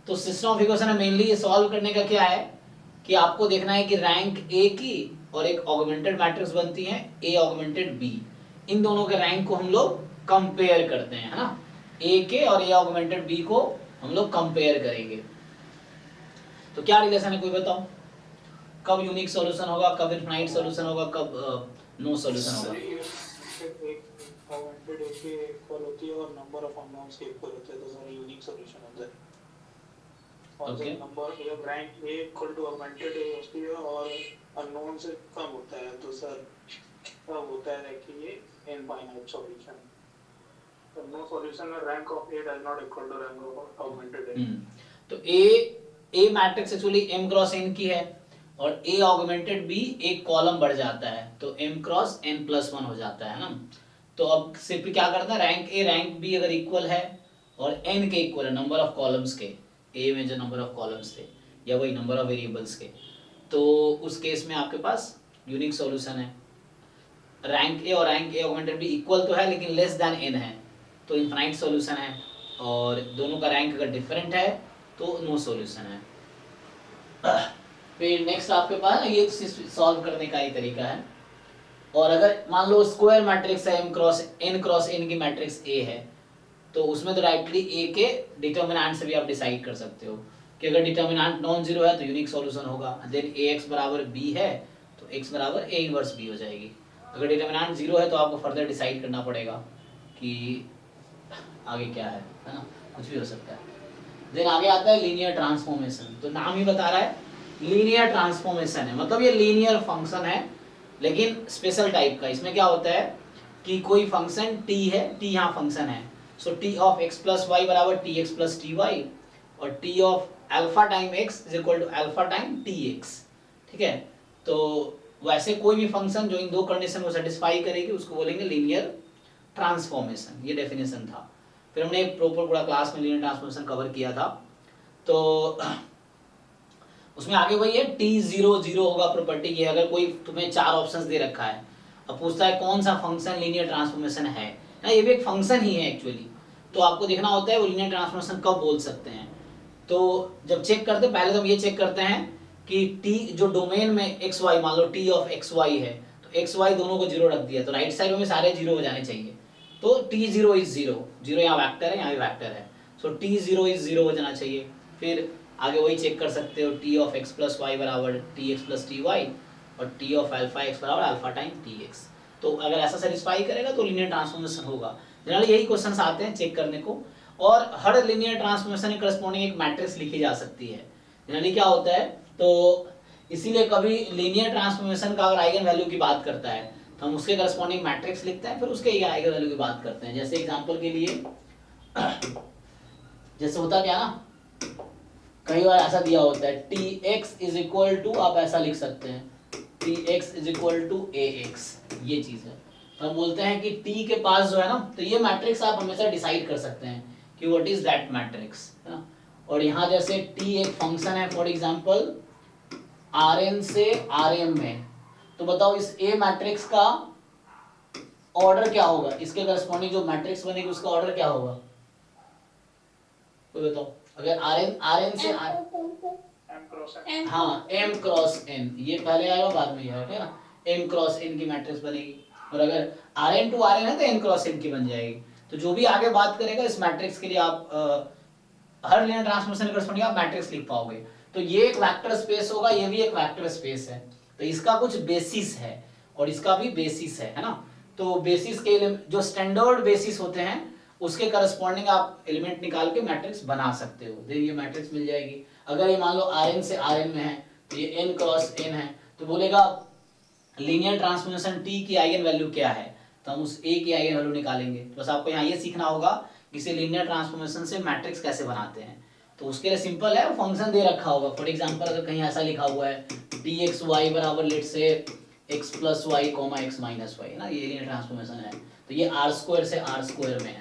तो सिस्टम ऑफ इक्वेशन है मेनली ये सॉल्व करने का क्या है कि आपको देखना है कि रैंक a की और एक ऑगमेंटेड मैट्रिक्स बनती है a ऑगमेंटेड b, इन दोनों के रैंक को हम लोग कंपेयर करते हैं, है ना। a के और a ऑगमेंटेड b को हम लोग कंपेयर करेंगे। तो क्या रिलेशन है कोई बताओ, कब यूनिक सॉल्यूशन होगा, कब इनफाइनाइट सॉल्यूशन होगा, कब नो सॉल्यूशन होगा? एक ऑगमेंटेड ए के इक्वल होती है और नंबर ऑफ अननोन्स के इक्वल होते हैं, तो सर यूनिक सॉल्यूशन होता है। और Okay. जब नंबर जब rank A equal to augmented A होती है और अननोन से कम होता है, तो सर तब होता है कि ये इनफाइनाइट सॉल्यूशन। तो नो सॉल्यूशन में rank of A does not equal to rank of augmented A. तो A matrix actually m cross n की है, और a ऑगमेंटेड b एक कॉलम बढ़ जाता है, तो m क्रॉस n प्लस 1 हो जाता है ना। तो अब सिर्फ क्या करता है, रैंक a रैंक b अगर इक्वल है और n के इक्वल है नंबर ऑफ कॉलम्स के, a में जो नंबर ऑफ कॉलम्स थे या वही नंबर ऑफ वेरिएबल्स के, तो उस केस में आपके पास यूनिक सॉल्यूशन है। रैंक a और rank a augmented b equal तो है लेकिन लेस देन n है, तो इनफाइनाइट सॉल्यूशन है। और दोनों का रैंक अगर डिफरेंट है तो नो सॉल्यूशन है। फिर नेक्स्ट आपके पास ये सॉल्व करने का ही तरीका है। और अगर मान लो स्क्वायर मैट्रिक्स है m क्रॉस n की मैट्रिक्स A है, तो उसमें तो डायरेक्टली A के डिटर्मिनेंट से भी आप डिसाइड कर सकते हो कि अगर डिटर्मिनेंट नॉन जीरो है तो यूनिक सॉल्यूशन होगा, देन ax बराबर b है तो x बराबर a इनवर्स b हो जाएगी। अगर डिटर्मिनेंट जीरो है तो आपको फर्दर डिसाइड करना पड़ेगा कि आगे क्या है ना, कुछ भी हो सकता है। देन आगे आता है लीनियर ट्रांसफॉर्मेशन। तो नाम ही बता रहा है लीनियर ट्रांसफॉर्मेशन है, मतलब ये लीनियर फंक्शन है लेकिन स्पेशल टाइप का। इसमें क्या होता है कि कोई फंक्शन t है, t यहाँ फंक्शन है, so t of x plus Y बराबर tx प्लस टी वाई, और t of alpha time x is equal to alpha time tx, ठीक है। तो वैसे कोई भी फंक्शन जो इन दो कंडीशन को सेटिस्फाई करेगी उसको बोलेंगे लीनियर ट्रांसफॉर्मेशन। ये डेफिनेशन था। फिर हमने एक प्रॉपर पूरा क्लास में लीनियर ट्रांसफॉर्मेशन कवर किया था, तो उसमें आगे वही है t0 होगा प्रॉपर्टी ये। अगर कोई तुम्हें 4 ऑप्शंस दे रखा है, अब पूछता है कौन सा फंक्शन लीनियर ट्रांसफॉर्मेशन है ना, ये भी एक फंक्शन ही है एक्चुअली, तो आपको देखना होता है वो लीनियर ट्रांसफॉर्मेशन कब बोल सकते हैं। तो जब चेक करते हैं पहले तो हम ये चेक करते हैं कि t जो डोमेन में x y, मान लो t ऑफ x y है, तो x y दोनों को 0 रख दिया तो राइट साइड में सारे 0 हो जाने चाहिए। तो t0 इज 0, 0 यहाँ वेक्टर है, यहाँ भी वेक्टर है, सो t0 इज 0 हो जाना चाहिए। फिर आगे वही चेक कर सकते हो, T of X plus Y बराबर T X plus T Y और टी ऑफ अल्फा एक्स बराबर अल्फा टाइम टी एक्स। तो अगर ऐसा सेटिस्फाई करेगा तो लीनियर ट्रांसफॉर्मेशन होगा। जनरली यही क्वेश्चंस आते हैं चेक करने को, और हर लीनियर ट्रांसफॉर्मेशन के करस्पॉन्डिंग एक मैट्रिक्स लिखी जा सकती है। जनरली क्या होता है, तो इसीलिए कभी लीनियर ट्रांसफॉर्मेशन का अगर आइगन वैल्यू की बात करता है तो हम उसके करस्पॉन्डिंग मैट्रिक्स लिखते हैं, फिर उसके आइगन वैल्यू की बात करते हैं। जैसे एग्जांपल के लिए जैसे होता क्या ना, कई बार ऐसा दिया होता है t x is equal to, आप ऐसा लिख सकते हैं t x is equal to a x, ये चीज है। तो हम बोलते हैं कि टी के पास जो है ना, तो ये मैट्रिक्स आप हमेशा डिसाइड कर सकते हैं कि व्हाट इज दैट मैट्रिक्स, है ना। और यहाँ जैसे टी एक फंक्शन है फॉर एग्जांपल Rn से Rm में, तो बताओ इस A मैट्रिक्स का ऑर्डर क्या होगा, इसके करस्पॉन्डिंग जो मैट्रिक्स बनेगी उसका ऑर्डर क्या होगा, कोई बताओ। अगर Rn से M क्रॉस N। हाँ m क्रॉस n, ये पहले आएगा बाद में आएगा, ठीक है ना। m क्रॉस n की मैट्रिक्स बनेगी, और अगर Rn टू Rn है तो n क्रॉस n की बन जाएगी। तो जो भी आगे बात करेगा इस मैट्रिक्स के लिए आप हर लीनियर ट्रांसफॉर्मेशन के करस्पॉन्डिंग आप मैट्रिक्स लिख पाओगे। तो ये एक वेक्टर स्पेस होगा, ये भी एक वेक्टर स्पेस है, तो इसका कुछ बेसिस है और इसका भी बेसिस है ना। तो बेसिस के जो स्टैंडर्ड बेसिस होते हैं उसके करस्पॉन्डिंग आप एलिमेंट निकाल के मैट्रिक्स बना सकते हो, देन ये मैट्रिक्स मिल जाएगी। अगर ये मान लो Rn से Rn में है तो ये n क्रॉस n है, तो बोलेगा लीनियर ट्रांसफॉर्मेशन T की आइगन वैल्यू क्या है, तो हम उस A की आइगन वैल्यू निकालेंगे। तो बस आपको यहाँ ये सीखना होगा कि इसे लीनियर ट्रांसफॉर्मेशन से मैट्रिक्स कैसे बनाते हैं। तो उसके लिए सिंपल है, फंक्शन दे रखा होगा। फॉर एग्जांपल अगर कहीं ऐसा लिखा हुआ है टी एक्स वाई बराबर let say x plus y comma x minus y, ना ये लीनियर ट्रांसफॉर्मेशन है, तो ये आर स्क्वायर से आर स्क्वायर में है,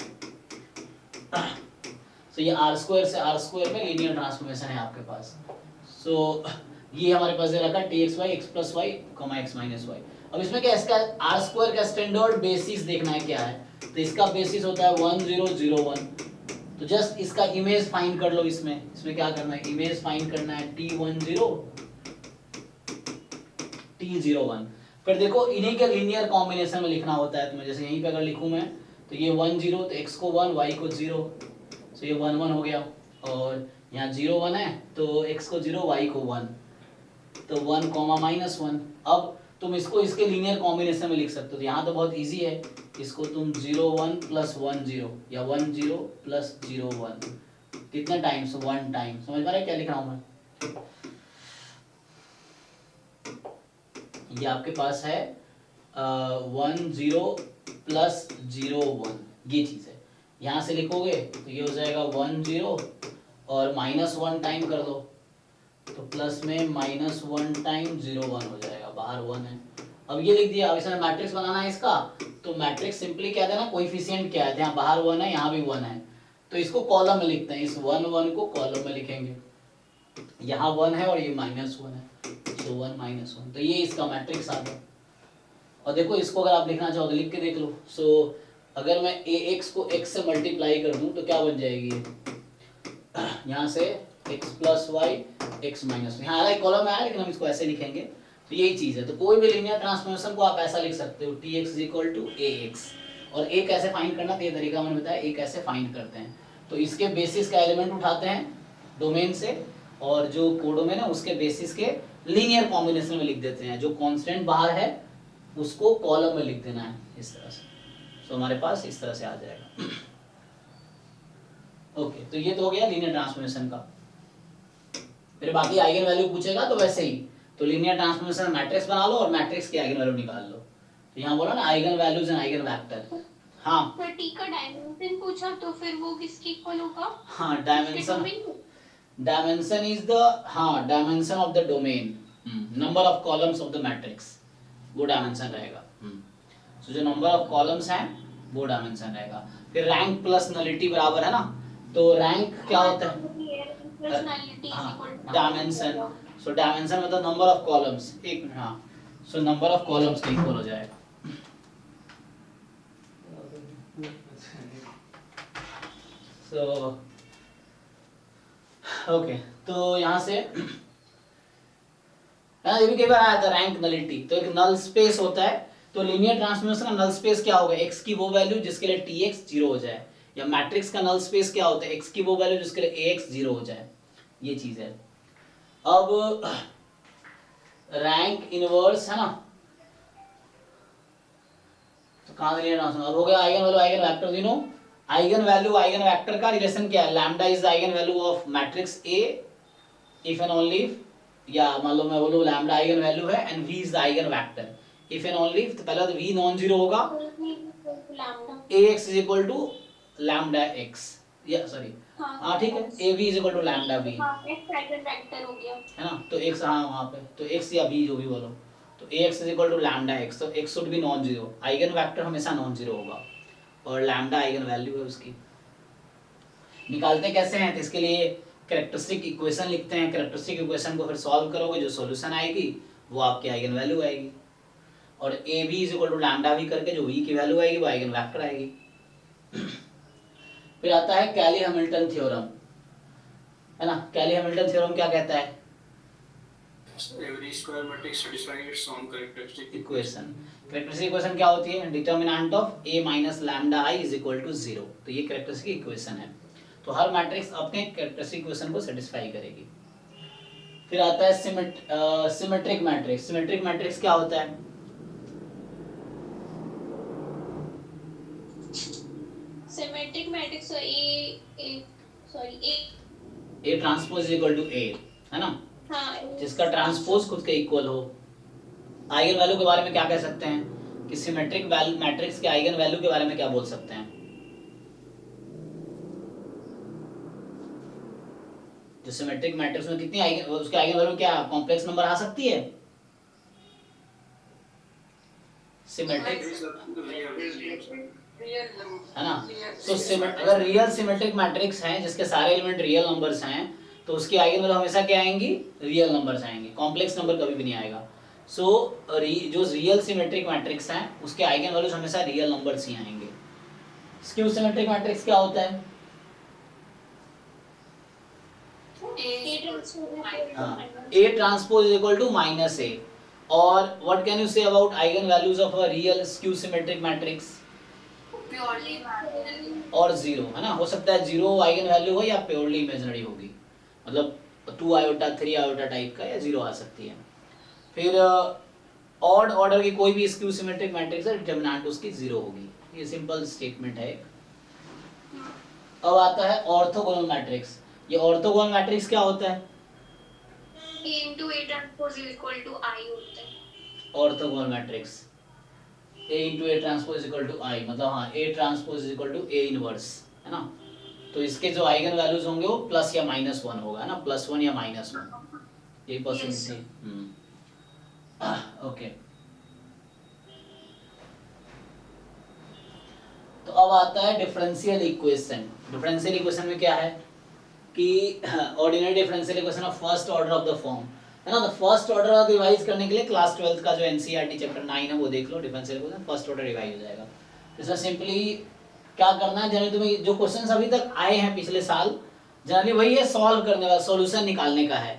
तो ये आर स्क्वायर से आर स्क्वायर में लीनियर ट्रांसफॉर्मेशन है आपके पास। सो ये हमारे पास दे रखा है t x y x plus y comma x minus y. अब इसमें क्या, इसका आर स्क्वायर का स्टैंडर्ड बेसिस देखना है क्या है, तो इसका बेसिस होता है 1001। तो जस्ट इसका इमेज फाइंड कर लो। इसमें क्या करना है, इमेज फाइंड करना है t10 t01। फिर देखो इन्हीं के लीनियर कॉम्बिनेशन में लिखना होता है। तो मैं जैसे यहीं पे अगर लिखूं मैं, तो ये 10 तो x को 1 y को 0, तो ये 1 1 हो गया, और यहाँ 0 1 है तो x को 0 y को 1, तो 1 कॉमा माइनस 1। अब तुम इसको इसके लीनियर कॉम्बिनेशन में लिख सकते हो, तो यहाँ तो बहुत इजी है, इसको तुम 0 1 प्लस 1 0 या 1 0 प्लस 0 1, कितने टाइम्स, 1 टाइम। समझ पा रहे क्या लिख रहा हूँ मैं, ये आपके पास है 1 0 प्लस 0 1, ये चीज है। यहाँ से लिखोगे तो ये हो जाएगा 1 0 और माइनस 1 टाइम कर दो, तो प्लस में माइनस 1 टाइम 0 1 हो जाएगा, बाहर 1 है। अब ये लिख दिया। अब इसमें मैट्रिक्स बनाना है इसका, तो मैट्रिक्स सिंपली क्या देना, कोएफिशिएंट क्या है, यहाँ बाहर 1 है यहाँ भी 1 है, तो इसको कॉलम में लिखते हैं। इस 1 1 को कॉलम में लिखेंगे, यहाँ 1 है और ये माइनस 1 है, तो 1 माइनस 1, तो ये इसका मैट्रिक्स आ गया। और देखो इसको अगर आप लिखना चाहो तो लिख के देख लो। सो अगर मैं ax को x से मल्टीप्लाई कर दूं तो क्या बन जाएगी, यहाँ से x plus y x minus, यहाँ अलग कॉलम में आया लेकिन हम इसको ऐसे लिखेंगे। तो यही चीज है। तो कोई भी लीनियर ट्रांसफॉर्मेशन को आप ऐसा लिख सकते हो t x equal to a x. और ए कैसे फाइंड करना, तो ये तरीका मैंने बताया, ए कैसे फाइंड करते हैं। तो इसके बेसिस का एलिमेंट उठाते हैं डोमेन से, और जो कोडोमेन है उसके बेसिस के लीनियर कॉम्बिनेशन में लिख देते हैं। जो कांस्टेंट बाहर है उसको कॉलम में लिख देना है इस तरह से। तो हमारे पास इस तरह से आ जाएगा। ओके, तो ये तो हो गया लीनियर ट्रांसफॉर्मेशन का। फिर बाकी आइगन वैल्यू पूछेगा तो वैसे ही, तो लीनियर ट्रांसफॉर्मेशन मैट्रिक्स बना लो और मैट्रिक्स की आइगन वैल्यू निकाल लो। तो यहाँ बोला ना eigen values and eigen vector. हाँ फिर टी का डायमेंशन पूछा तो फिर वो किसके इक्वल होगा? हाँ, डायमेंशन इज द, हाँ dimension of the domain, number of columns of the matrix, वो डायमेंशन रहेगा। सो जो नंबर ऑफ कॉलम्स हैं वो डायमेंशन रहेगा। फिर रैंक प्लस नलिटी बराबर है ना, तो रैंक क्या होता है, डायमेंशन। सो डायमेंशन मतलब नंबर ऑफ कॉलम्स, एक मिनट, हाँ, सो नंबर ऑफ कॉलम्स का इक्वल हो जाएगा। सो ओके, तो यहाँ से ये भी कई बार आया था रैंक नलिटी। तो एक नल स्पेस होता है, तो लीनियर ट्रांसफॉर्मेशन का नल स्पेस क्या होगा, x की वो वैल्यू जिसके लिए tx 0 हो जाए, या मैट्रिक्स का नल स्पेस क्या होता है, x की वो वैल्यू जिसके लिए ax 0 हो जाए। ये चीज है। अब रैंक इनवर्स है ना, तो कहां से लेना, अब हो गया eigen value eigen vector. You know eigen value eigen vector का रिलेशन क्या है, lambda is the eigen value of matrix a if and only, या मान लो मैं बोलूं लैम्डा आइगन वैल्यू है and v is the eigen vector if and only, तो पहला तो वी नॉन जीरो होगा, lambda ax is equal to lambda x, या सॉरी हाँ ठीक है, ab is equal to lambda b हाँ एक आइगन वेक्टर हो गया। है ना, तो x हाँ वहाँ पे तो x या b जो भी बोलो, तो ax is equal to lambda x, तो x should be non zero, eigen vector हमेशा नॉन जीरो होगा और लैम्डा आइगन वैल्यू है उसकी। निकालते कैसे हैं, तो इसके लिए कैरेक्टरिस्टिक इक्वेशन लिखते हैं, कैरेक्टरिस्टिक इक्वेशन को फिर सॉल्व करोगे, जो सॉल्यूशन आएगी वो आपकी आइगन वैल्यू आएगी, और a b is equal to lambda v करके जो वी की वैल्यू आएगी वो आइगन वेक्टर आएगी। फिर आता है कैली हैमिल्टन थ्योरम, है ना, कैली हैमिल्टन थ्योरम क्या कहता है, Every square matrix satisfies its own characteristic equation, characteristic equation क्या होती है, determinant of a minus lambda i is equal to 0, तो ये कैरेक्टरिस्टिक इक्वेशन है, तो हर मैट्रिक्स अपने कैरेक्टरिस्टिक इक्वेशन को सेटिस्फाई करेगी। फिर आता है सिमेट्रिक मैट्रिक्स, सिमेट्रिक मैट्रिक्स क्या होता है, symmetric matrix A transpose is equal to A, है ना, हाँ जिसका ट्रांसपोज खुद के इक्वल हो। आइगन वैल्यू के बारे में क्या कह सकते हैं कि सिमेट्रिक मैट्रिक्स के आइगन वैल्यू के बारे में क्या बोल सकते हैं, जो सिमेट्रिक मैट्रिक्स में कितनी आइगन, उसके आइगन वैल्यू क्या कॉम्प्लेक्स नंबर आ सकती है, सिमेट्रिक है ना, तो अगर रियल सिमेट्रिक मैट्रिक्स हैं जिसके सारे एलिमेंट रियल नंबर्स हैं तो उसकी आइगन वैल्यू हमेशा क्या आएंगी, रियल नंबर्स आएंगे, कॉम्प्लेक्स नंबर कभी भी नहीं आएगा। सो जो रियल सिमेट्रिक मैट्रिक्स हैं उसके आइगन वैल्यूज हमेशा रियल नंबर्स ही आएंगे। स्क्यू सिमेट्रिक मैट्रिक्स क्या होता है, A transpose is equal to minus A, और what can you say about eigen values of a real skew symmetric matrix, और जीरो, है ना, हो सकता है जीरो आइगन वैल्यू हो या प्योरली इमेजिनरी होगी, मतलब 2 आयोटा 3 आयोटा टाइप का, या जीरो आ सकती है। फिर ऑड ऑर्डर की कोई भी स्क्यू सिमेट्रिक मैट्रिक्स है डिटरमिनेंट उसकी जीरो होगी, ये सिंपल स्टेटमेंट है। अब आता है ऑर्थोगोनल मैट्रिक्स, ये ऑर्थोगोनल मैट्रिक्स क्या होता है, A into A transpose is equal to I होता है। Orthogonal matrix A into A transpose is equal to I, मतलब हाँ A transpose is equal to A inverse, है ना, तो इसके जो आइगन वैल्यूज होंगे वो प्लस या माइनस वन होगा, है ना, +1 या -1, यही पॉसिबिलिटी। ओके, तो अब आता है डिफरेंशियल इक्वेशन। डिफरेंशियल इक्वेशन में क्या है कि ordinary differential equation of first order of the form, है ना, तो फर्स्ट ऑर्डर रिवाइज करने के लिए क्लास 12 का जो एनसीईआरटी चैप्टर 9 है वो देख लो, differential equation first order revise हो जाएगा। इसमें सिंपली क्या करना है, जनरली तुम्हें जो क्वेश्चंस अभी तक आए हैं पिछले साल, जनरली वही है, सॉल्व करने वाला, सॉल्यूशन निकालने का है।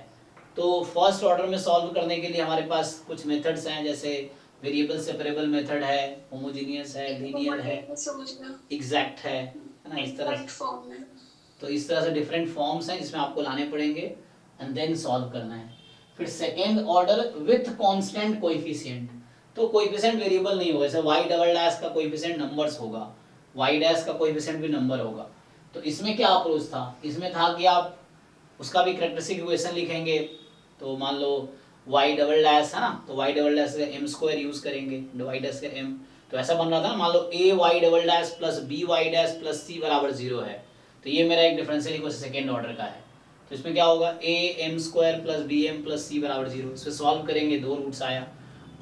तो फर्स्ट ऑर्डर में सॉल्व करने के लिए हमारे पास कुछ मेथड्स हैं, जैसे वेरिएबल सेपरेबल मेथड है, होमोजेनियस है, लीनियर है, एग्जैक्ट है ना, इस तरह से, तो इस तरह से डिफरेंट फॉर्म्स हैं जिसमें आपको लाने पड़ेंगे एंड देन सॉल्व करना है। फिर second order with constant coefficient, तो कोएफिशिएंट वेरिएबल नहीं होगा, जैसे y डबल डैश का कोएफिशिएंट नंबर्स होगा, y डैश का कोएफिशिएंट भी नंबर होगा। तो इसमें क्या अप्रोच था, इसमें था कि आप उसका भी कैरेक्टरिस्टिक इक्वेशन लिखेंगे, तो मान लो y डबल डैश है ना, तो y डबल डैश से m स्क्वायर यूज करेंगे, डिवाइड से m, तो ऐसा बन रहा था ना, मान लो a y double dash plus b y dash plus c बराबर 0 है, तो ये मेरा एक डिफरेंशियल इक्वेशन सेकंड ऑर्डर का है। तो इसमें क्या होगा, a m square plus b m plus c बराबर 0, इसमें सॉल्व करेंगे, दो रूट्स आया।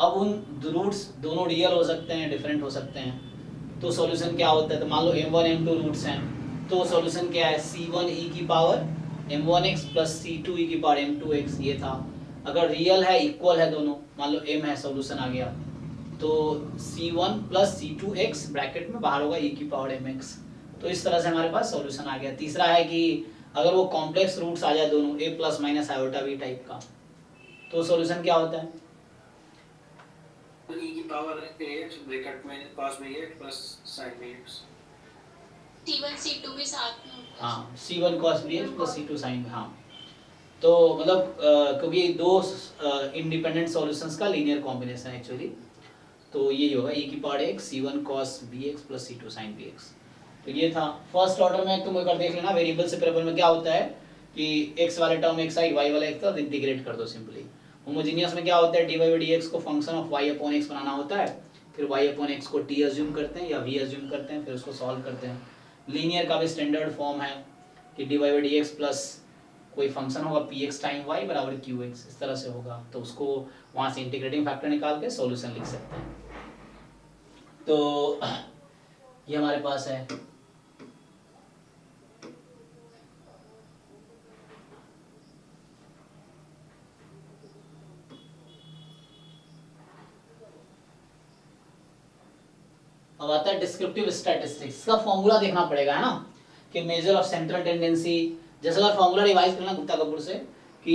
अब उन रूट्स दोनों रियल हो सकते हैं, डिफरेंट हो सकते हैं, तो सॉल्यूशन क्या होता है, तो मान लो m1 m2 रूट्स हैं, तो सॉल्यूशन क्या है, c1 e की power m1x plus c2 e की पावर m2x, ये था। अगर रियल है, इक्वल है दोनों, मान लो m है, सॉल्यूशन आ गया, तो c1 प्लस c2x ब्रैकेट में बाहर होगा e की पावर mx, तो इस तरह से हमारे पास सॉल्यूशन आ गया। तीसरा है कि अगर वो कॉम्प्लेक्स रूट्स आ जाए दोनों, a plus minus iota v type का, तो सॉल्यूशन क्या होता है, e की पावर ax ब्रैकेट में cos bx plus sin bx, C1 C2 भी साथ में होता है। हाँ c1 cos bx plus c2 sin, हाँ तो मतलब क्योंकि दो इंडिपेंडेंट सॉल्यूशंस का लीनियर कॉम्बिनेशन एक्चुअली, तो यही होगा e की power x c1 cos bx plus c2 sin bx। तो ये था फर्स्ट ऑर्डर में। तुम एक बार देख लेना वेरिएबल सेपरेबल में क्या होता है कि x वाले टर्म एक साइड y वाला एक साइड इंटीग्रेट कर दो सिंपली। होमोजेनियस में क्या होता है dy बाई dx को function of y upon x बनाना होता है, फिर y अपॉन x को t अज्यूम करते हैं या v अज्यूम करते हैं, फिर उसको सॉल्व करते हैं। लीनियर का भी स्टैंडर्ड फॉर्म है कि dy बाई dx प्लस कोई फंक्शन होगा px टाइम y बराबर qx, इस तरह से होगा। तो उसको वहां से इंटीग्रेटिंग फैक्टर निकाल के सॉल्यूशन लिख सकते हैं। तो ये हमारे पास है। अब आता है डिस्क्रिप्टिव स्टैटिस्टिक्स। इसका फॉर्मूला देखना पड़ेगा, है ना, कि मेजर ऑफ सेंट्रल टेंडेंसी। जैसे अगर फॉर्मूला रिवाइज करना गुप्ता कपूर से कि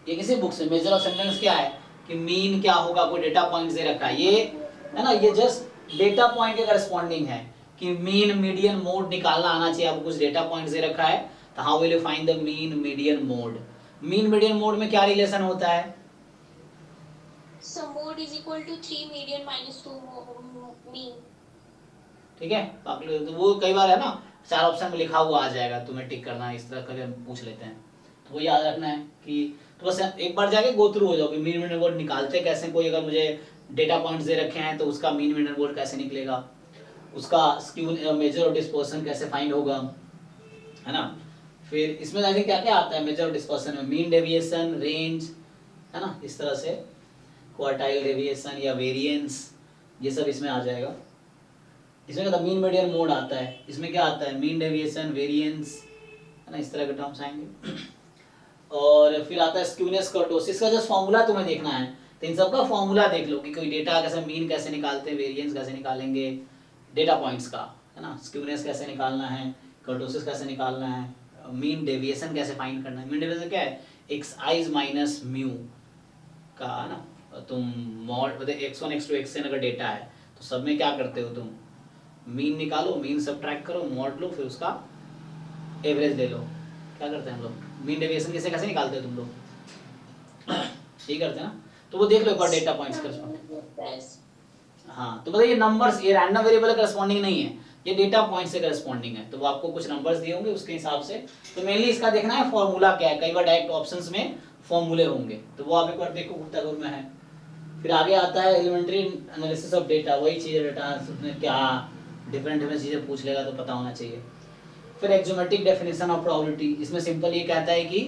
ये किसी बुक से, मेजर ऑफ सेंट्रल क्या है कि मीन क्या होगा, कोई डेटा पॉइंट दे रखा है, ये है ना, ये जस्ट डेटा पॉइंट के करस्पॉन्डिंग है कि मीन मीडियन मोड निकालना आना चाहिए। आपको कुछ डेटा पॉइंट दे रखा है तो how will you find the mean median mode. Mean median mode में क्या रिलेशन होता है? So mode is equal to 3 median minus 2 mean. ठीक है, तो वो कई बार है ना 4 ऑप्शन में लिखा हुआ आ जाएगा, तुम्हें टिक करना है, इस तरह करके पूछ लेते हैं। तो वो याद रखना है कि तो बस एक बार जाके गो थ्रू हो जाओ कि मीन मीडियन मोड निकालते कैसे। कोई अगर मुझे डेटा पॉइंट्स दे रखे हैं तो उसका मीन मीडियन मोड कैसे निकलेगा, उसका स्क्यू मेजर और डिस्पर्सन कैसे फाइंड होगा, है ना। फिर इसमें देखिए क्या क्या आता है मेजर और डिस्पर्सन में, मीन डेविएशन, रेंज, है ना, इस तरह से क्वार्टाइल डेविएशन या वेरिएंस, ये सब इसमें आ जाएगा। इसमें क्या मीन मीडियन मोड आता है, इसमें क्या आता है मीन डेविएशन, वेरिएंस, है ना, इस तरह के टर्म्स आएंगे। और फिर आता है स्क्यूनेस, कर्टोसिस का जस्ट फॉर्मूला तुम्हें देखना है। तो इन सब का फॉर्मूला देख लो कि कोई डेटा कैसे मीन कैसे निकालते हैं, वेरिएंस कैसे निकालेंगे डेटा पॉइंट्स का, है ना, स्क्यूनेस कैसे निकालना है, कर्टोसिस कैसे निकालना है, मीन डेविएशन कैसे फाइंड करना है। मीन डेविएशन क्या है, एक्स आइज माइनस म्यू का, है ना, तुम मॉड मतलब x1 x2 xn अगर डेटा है तो सब में क्या करते हो, तुम मीन निकालो, मीन सबट्रैक्ट करो, मॉड लो, फिर उसका एवरेज ले लो। क्या करते हैं हम लोग, मीन डेविएशन कैसे कैसे निकालते हो तुम लोग, यही करते हैं ना। तो वो देख लो एक बार डेटा पॉइंट्स करस्पॉन्डिंग। हाँ, तो बताइए नंबर्स, ये रैंडम वेरिएबल करस्पॉन्डिंग नहीं है, ये डेटा पॉइंट से करस्पॉन्डिंग है। तो वो आपको कुछ नंबर्स दिए होंगे उसके हिसाब से। तो मेनली इसका देखना है फॉर्मूला क्या है, कई बार डायरेक्ट ऑप्शंस में फॉर्मूले होंगे, तो वो आप एक बार देखो गुप्ता में है। फिर आगे आता है एलिमेंट्री एनालिसिस ऑफ डेटा, वही चीज़ डेटा उसमें क्या डिफरेंट चीज़ें पूछ लेगा तो पता होना चाहिए। फिर एक्सोमेट्रिक डेफिनेशन ऑफ प्रोबेबिलिटी, इसमें सिंपल ये कहता है कि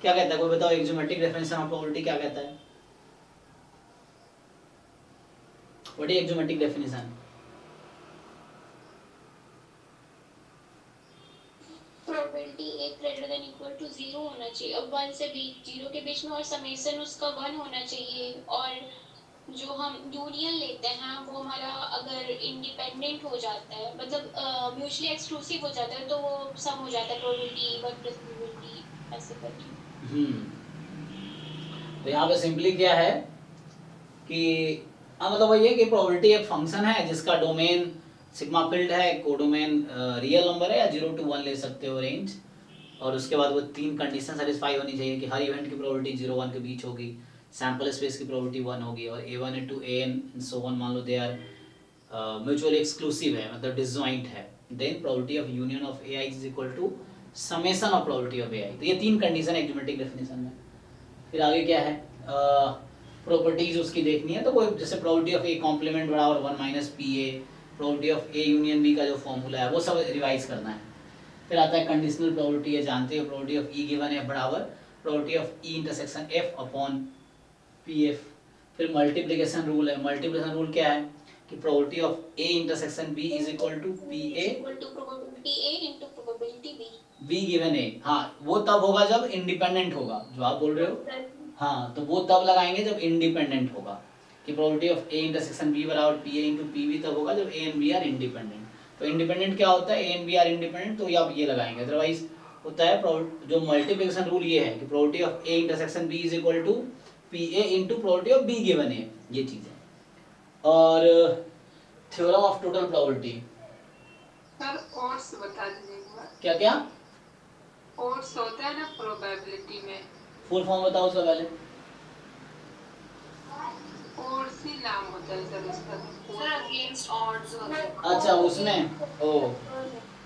क्या कहता है, कोई बताओ एक्सोमेट्रिक डेफिनेशन ऑफ प्रोबेबिलिटी क्या कहता है, what is axiomatic definition? Probability a greater than equal to 0 होना चाहिए, अब 1 से 0 के बीच में, और समेशन उसका 1 होना चाहिए। और जो हम यूनियन लेते हैं वो हमारा अगर इंडिपेंडेंट हो जाता है, मतलब म्यूचुअली एक्सक्लूसिव हो जाता है, तो वो सम हो जाता है प्रोबेबिलिटी 1 प्लस प्रोबेबिलिटी ऐसे करके। तो यहाँ पे सिंपली क्या है कि मतलब वही है कि प्रोबेबिलिटी एक फंक्शन है जिसका डोमेन सिग्मा फील्ड है, कोडोमेन रियल नंबर है या 0 to 1 ले सकते हो रेंज, और उसके बाद वो 3 कंडीशन सेटिस्फाई होनी चाहिए कि हर इवेंट की प्रोबेबिलिटी 0 1 के बीच होगी, सैंपल स्पेस की प्रोबेबिलिटी 1 होगी, और a1 to an so on मान लो दे आर म्यूचुअली एक्सक्लूसिव है, मतलब डिसजॉइंट है, then probability of union of ai is equal to summation of probability of ai। तो ये 3 कंडीशन है ज्योमेट्रिक डेफिनेशन में। फिर आगे क्या है, प्रॉपर्टीज उसकी देखनी है, तो कोई जैसे प्रोबेबिलिटी ऑफ a कॉम्प्लीमेंट बराबर 1 minus pa, probability of a union b का जो फॉर्मूला है वो सब रिवाइज करना है। फिर आता है कंडीशनल प्रोबेबिलिटी, है जानते हो, probability of e given f बराबर probability of e intersection f upon pf। फिर मल्टीप्लिकेशन रूल है, मल्टीप्लिकेशन रूल क्या है कि probability of a intersection b is equal to pa equal to probability a into probability b। b given a, हाँ वो तब होगा जब इंडिपेंडेंट होगा, जो आप बोल रहे हो, हाँ तो वो तब लगाएंगे जब इंडिपेंडेंट होगा कि probability of a intersection b बराबर pa इनटू pb तब होगा जब a and b are independent. तो इंडिपेंडेंट क्या होता है, a and b are independent, तो आप ये लगाएंगे। अदरवाइज होता है जो मल्टीप्लिकेशन रूल ये है कि probability of a intersection b is equal to pa into probability of b given a, ये चीज है। और theorem of total probability, sir odds बता दीजिए एक बार। क्या क्या ऑड्स होता है ना प्रोबेबिलिटी में, फुल फॉर्म बताओ उसका पहले। फोर्सी नाम होता है सर उसका। सर अगेंस्ट ऑड्स वगैरह। अच्छा उसमें ओ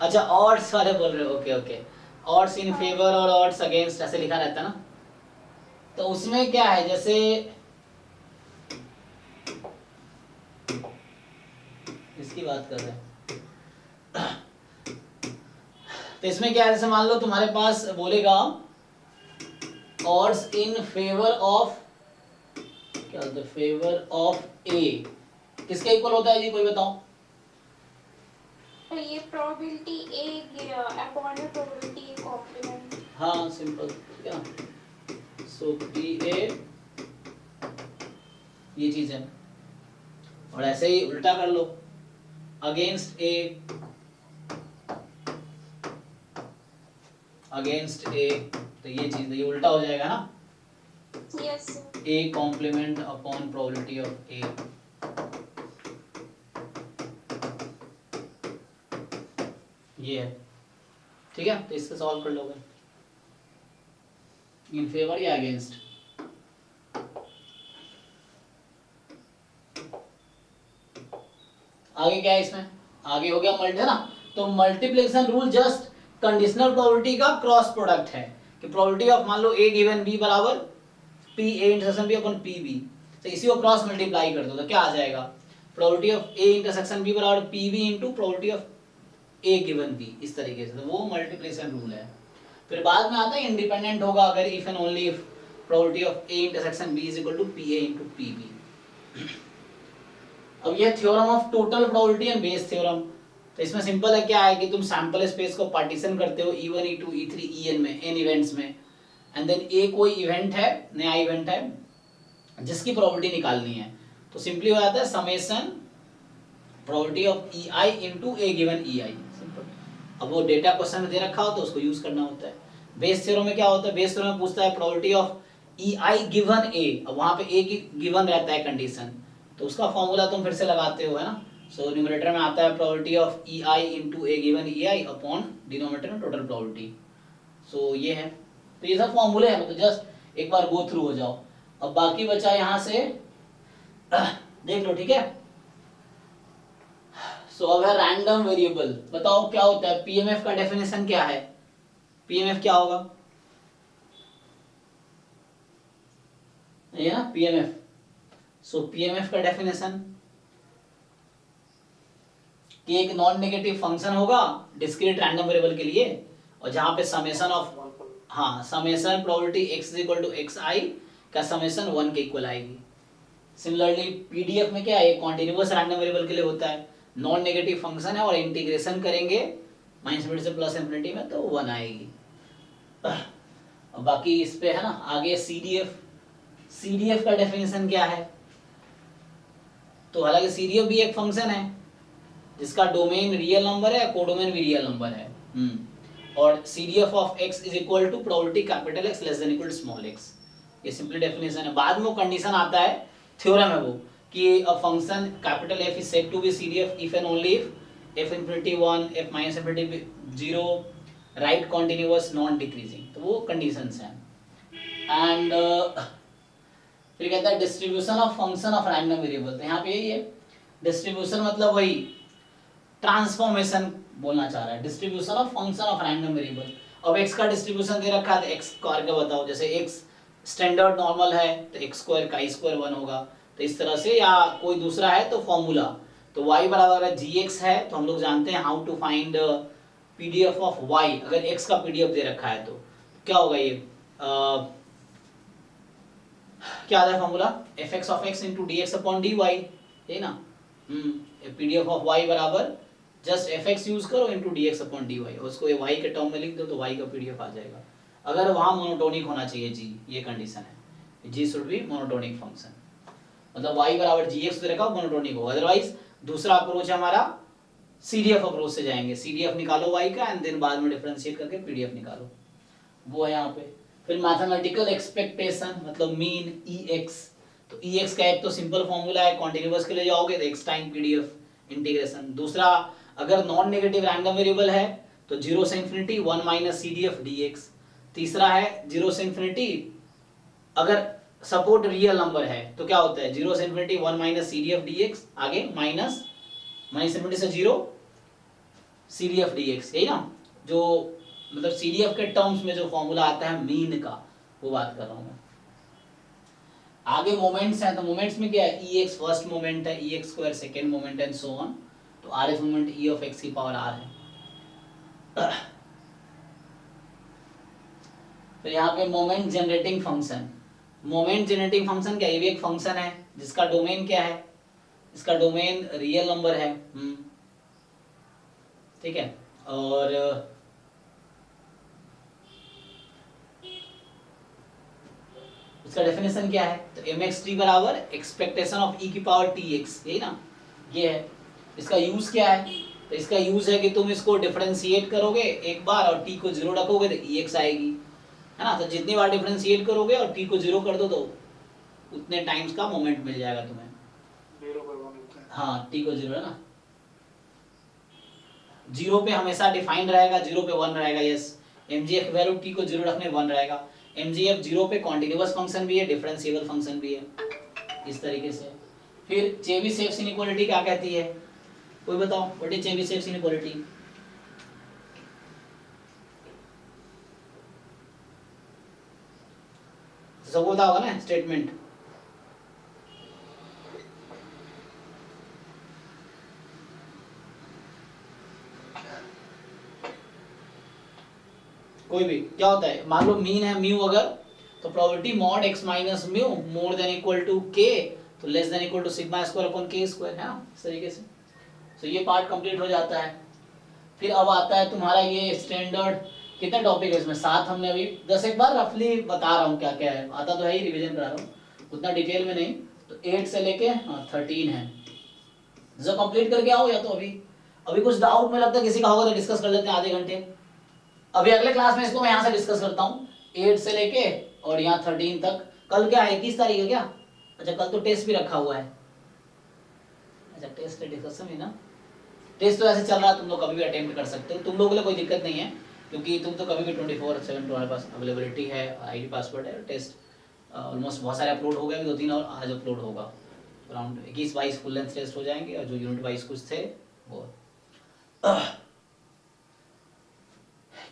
अच्छा ऑड्स वाले बोल रहे हो, okay okay. Odds in favour और ऑड्स अगेंस्ट ऐसे लिखा रहता है ना। तो उसमें क्या है, जैसे इसकी बात कर रहे हैं तो इसमें क्या है, जैसे मान लो तुम्हारे पास बोलेगा ऑड्स इन फेवर ऑफ, क्या होता है, फेवर ऑफ ए, किसके इक्वल होता है जी, कोई बताओ। तो ये प्रोबेबिलिटी ए अपॉन में प्रोबेबिलिटी ए कॉम्प्लीमेंट। हाँ सिंपल, ठीक है ना। सो पी ए ये चीज है, और ऐसे ही उल्टा कर लो, अगेंस्ट ए, अगेंस्ट ए, तो ये चीज ये उल्टा हो जाएगा ना, yes A complement upon probability of A. ये है, ठीक है। तो इससे सॉल्व कर लोगे, इन फेवर या अगेंस्ट। आगे क्या है इसमें, आगे हो गया मल्टी, है ना। तो multiplication rule just conditional probability का क्रॉस प्रोडक्ट है, कि प्रोबेबिलिटी ऑफ मान लो ए गिवन बी बराबर p a intersection b upon p b, तो इसी को क्रॉस मल्टीप्लाई कर दो तो क्या आ जाएगा, probability of A intersection B बराबर P B into probability of A given B, इस तरीके से। तो वो मल्टीप्लिकेशन रूल है। फिर बाद में आता है इंडिपेंडेंट होगा अगर if and only if probability of A intersection b is equal to p a into p b. अब ये theorem of total probability and Bayes theorem, तो इसमें सिंपल है, क्या है कि तुम सैंपल स्पेस को पार्टीशन करते हो E1 E2 E3 En में, n इवेंट्स में, एंड देन ए कोई इवेंट है, नया इवेंट है जिसकी प्रोबेबिलिटी निकालनी है, तो सिंपली हो जाता है summation probability of EI into A given EI, simple. अब वो डेटा क्वेश्चन में दे रखा हो तो उसको यूज करना होता है। बेस थ्योरम में क्या होता है, बेस थ्योरम में पूछता है प्रोबेबिलिटी ऑफ EI गिवन ए, अब वहां पे ए की गिवन रहता है कंडीशन, तो उसका फॉर्मूला तुम फिर से लगाते हो, है ना। सो न्यूमरेटर में आता है probability of EI into A given EI upon denominator में टोटल प्रोबेबिलिटी। सो ये है, तो ये सब फॉर्मूले हैं, मतलब जस्ट एक बार गो थ्रू हो जाओ। अब बाकी बचा यहाँ से देख लो, ठीक है। सो अब है रैंडम वेरिएबल, बताओ क्या होता है, पीएमएफ का डेफिनेशन क्या है, पीएमएफ क्या होगा, ये ना पीएमएफ। सो पीएमएफ का डेफिनेशन कि एक नॉन नेगेटिव फंक्शन होगा डिस्क्रीट रैंडम वेरिएबल के लिए, और जहां पे समेशन ऑफ, हाँ summation probability x equal to xi का समेशन 1 के इक्वल आएगी। सिमिलरली पीडीएफ में क्या है, कॉन्टिन्यूअस रैंडम वेरिएबल के लिए होता है, नॉन नेगेटिव फंक्शन है और इंटीग्रेशन करेंगे -∞ से +∞ में तो 1 आएगी। और बाकी इस पे है ना आगे सीडीएफ, सीडीएफ का डेफिनेशन क्या है, तो हालांकि सीडीएफ भी एक फंक्शन है जिसका डोमेन रियल नंबर है, कोडोमेन भी रियल नंबर है, और CDF of x is equal to probability capital X less than equal to small x, ये सिंपली डेफिनेशन है। बाद में वो कंडीशन आता है, थ्योरम है वो, कि a function capital F is said to be CDF if and only if f infinity 1 f minus infinity 0 right continuous non decreasing, तो वो कंडीशंस हैं। एंड फिर कहता है distribution of function of random variable, तो यहाँ पे यही है डिस्ट्रीब्यूशन, मतलब वही ट्रांसफॉर्मेशन बोलना चाह रहा है, distribution of function of random variable. अब x का डिस्ट्रीब्यूशन दे रखा है तो x स्क्वायर का बताओ, जैसे x स्टैंडर्ड नॉर्मल है तो x स्क्वायर का स्क्वायर 1 होगा, तो इस तरह से, या कोई दूसरा है तो फॉर्मूला, तो y बराबर अगर gx है तो हम लोग जानते हैं how to find PDF of y, अगर x का पीडीएफ दे रखा है तो क्या होगा, ये क्या आता है formula, fx of x into dx upon dy, यही ना। पीडीएफ ऑफ y बराबर जस्ट fx यूज करो into dx upon dy, उसको ये y के टर्म में लिख दो तो y का पीडीएफ आ जाएगा, अगर वहां मोनोटोनिक होना चाहिए g, ये कंडीशन है, g should be monotonic function, मतलब y बराबर gx दे रखा मोनोटोनिक होगा। अदरवाइज दूसरा अप्रोच है हमारा सीडीएफ अप्रोच से जाएंगे, सीडीएफ निकालो y का एंड देन बाद में डिफरेंशिएट करके पीडीएफ निकालो, वो है यहाँ पे। फिर मैथमेटिकल एक्सपेक्टेशन मतलब मीन EX, तो EX का एक तो सिंपल फॉर्मूला है, कॉन्टिन्यूअस के लिए जाओगे तो x टाइम पीडीएफ इंटीग्रेशन। दूसरा अगर नॉन नेगेटिव रैंडम वेरिएबल है तो 0 से इंफिनिटी 1 माइनस CDF dx। तीसरा है 0 से इंफिनिटी अगर सपोर्ट रियल नंबर है तो क्या होता है 0 से infinity 1 minus c d f d x, आगे माइनस इन्फिनिटी से 0 c d f d x, यही ना, जो मतलब सी डी एफ के टर्म्स में जो फॉर्मूला आता है मीन का, वो बात कर रहा हूं मैं। आगे मोमेंट्स हैं, तो मोमेंट्स में क्या है, ई एक्स फर्स्ट मोमेंट है, E X square second moment and so on, तो r f moment E of X की पावर आर है। फिर यहाँ पे moment generating function, moment generating function क्या, ये भी एक फंक्शन है जिसका डोमेन क्या है, इसका डोमेन रियल नंबर है, ठीक है। और इसका डेफिनेशन क्या है, तो एम एक्स टी बराबर एक्सपेक्टेशन ऑफ ई की पावर टी एक्स, यही ना, ये है। इसका यूज क्या है, तो इसका यूज है कि तुम इसको डिफरेंशिएट करोगे एक बार और टी को 0 रखोगे तो ई एक्स आएगी, है ना। तो जितनी बार डिफरेंशिएट करोगे और टी को 0 कर दो तो उतने टाइम्स का मोमेंट मिल जाएगा तुम्हें। 0 पर 1 होता है। हाँ, टी को 0 है ना, 0 पे हमेशा डिफाइंड रहेगा, 0 पे 1 रहेगा, यस। एमजीएफ वैल्यू टी को 0 रखने 1 रहेगा। एमजीएफ 0 पे कॉन्टिन्यूअस फंक्शन भी है, डिफरेंशिएबल फंक्शन भी है, इस तरीके से। फिर चेबीशेव इनइक्वालिटी क्या कहती है, कोई बताओ, व्हाट इज चेबीशेव इनइक्वालिटी? सब पता होगा ना स्टेटमेंट, कोई भी क्या होता है, मान लो मीन है म्यू अगर, तो probability mod x minus mu more than equal to k तो less than equal to sigma square upon k square, है ना, इस तरीके से। तो ये पार्ट कंप्लीट हो जाता है। फिर अब आता है तुम्हारा ये स्टैंडर्ड, कितने टॉपिक है इसमें, 7 हमने अभी 10 एक बार रफली बता रहा हूँ क्या क्या है, आता तो है ही, रिवीजन करा रहा हूँ उतना डिटेल में नहीं। तो 8 से लेके 13 है, जो कंप्लीट करके आओ, या तो अभी कुछ डाउट में लगता है किसी का होगा तो डिस्कस कर लेते हैं आधे घंटे। अभी अगले क्लास में इसको मैं यहाँ से डिस्कस करता हूँ 8 से लेके और यहाँ 13 तक। कल क्या है, 21 तारीख है क्या? अच्छा, कल तो टेस्ट भी रखा हुआ है। अच्छा, टेस्ट का डिस्कशन है ना, टेस्ट तो ऐसे चल रहा है, तुम लोग कभी भी अटेम्प्ट कर सकते हो, तुम लोगों के लिए कोई दिक्कत नहीं है क्योंकि तुम तो कभी भी 24/7 तुम्हारे पास अवेलेबिलिटी है, आईडी पासवर्ड है। टेस्ट ऑलमोस्ट बहुत सारे अपलोड हो गए, 2-3 और आज अपलोड होगा। अराउंड 21-22 फुल लेंथ टेस्ट हो जाएंगे और जो यूनिट वाइज कुछ थे वो।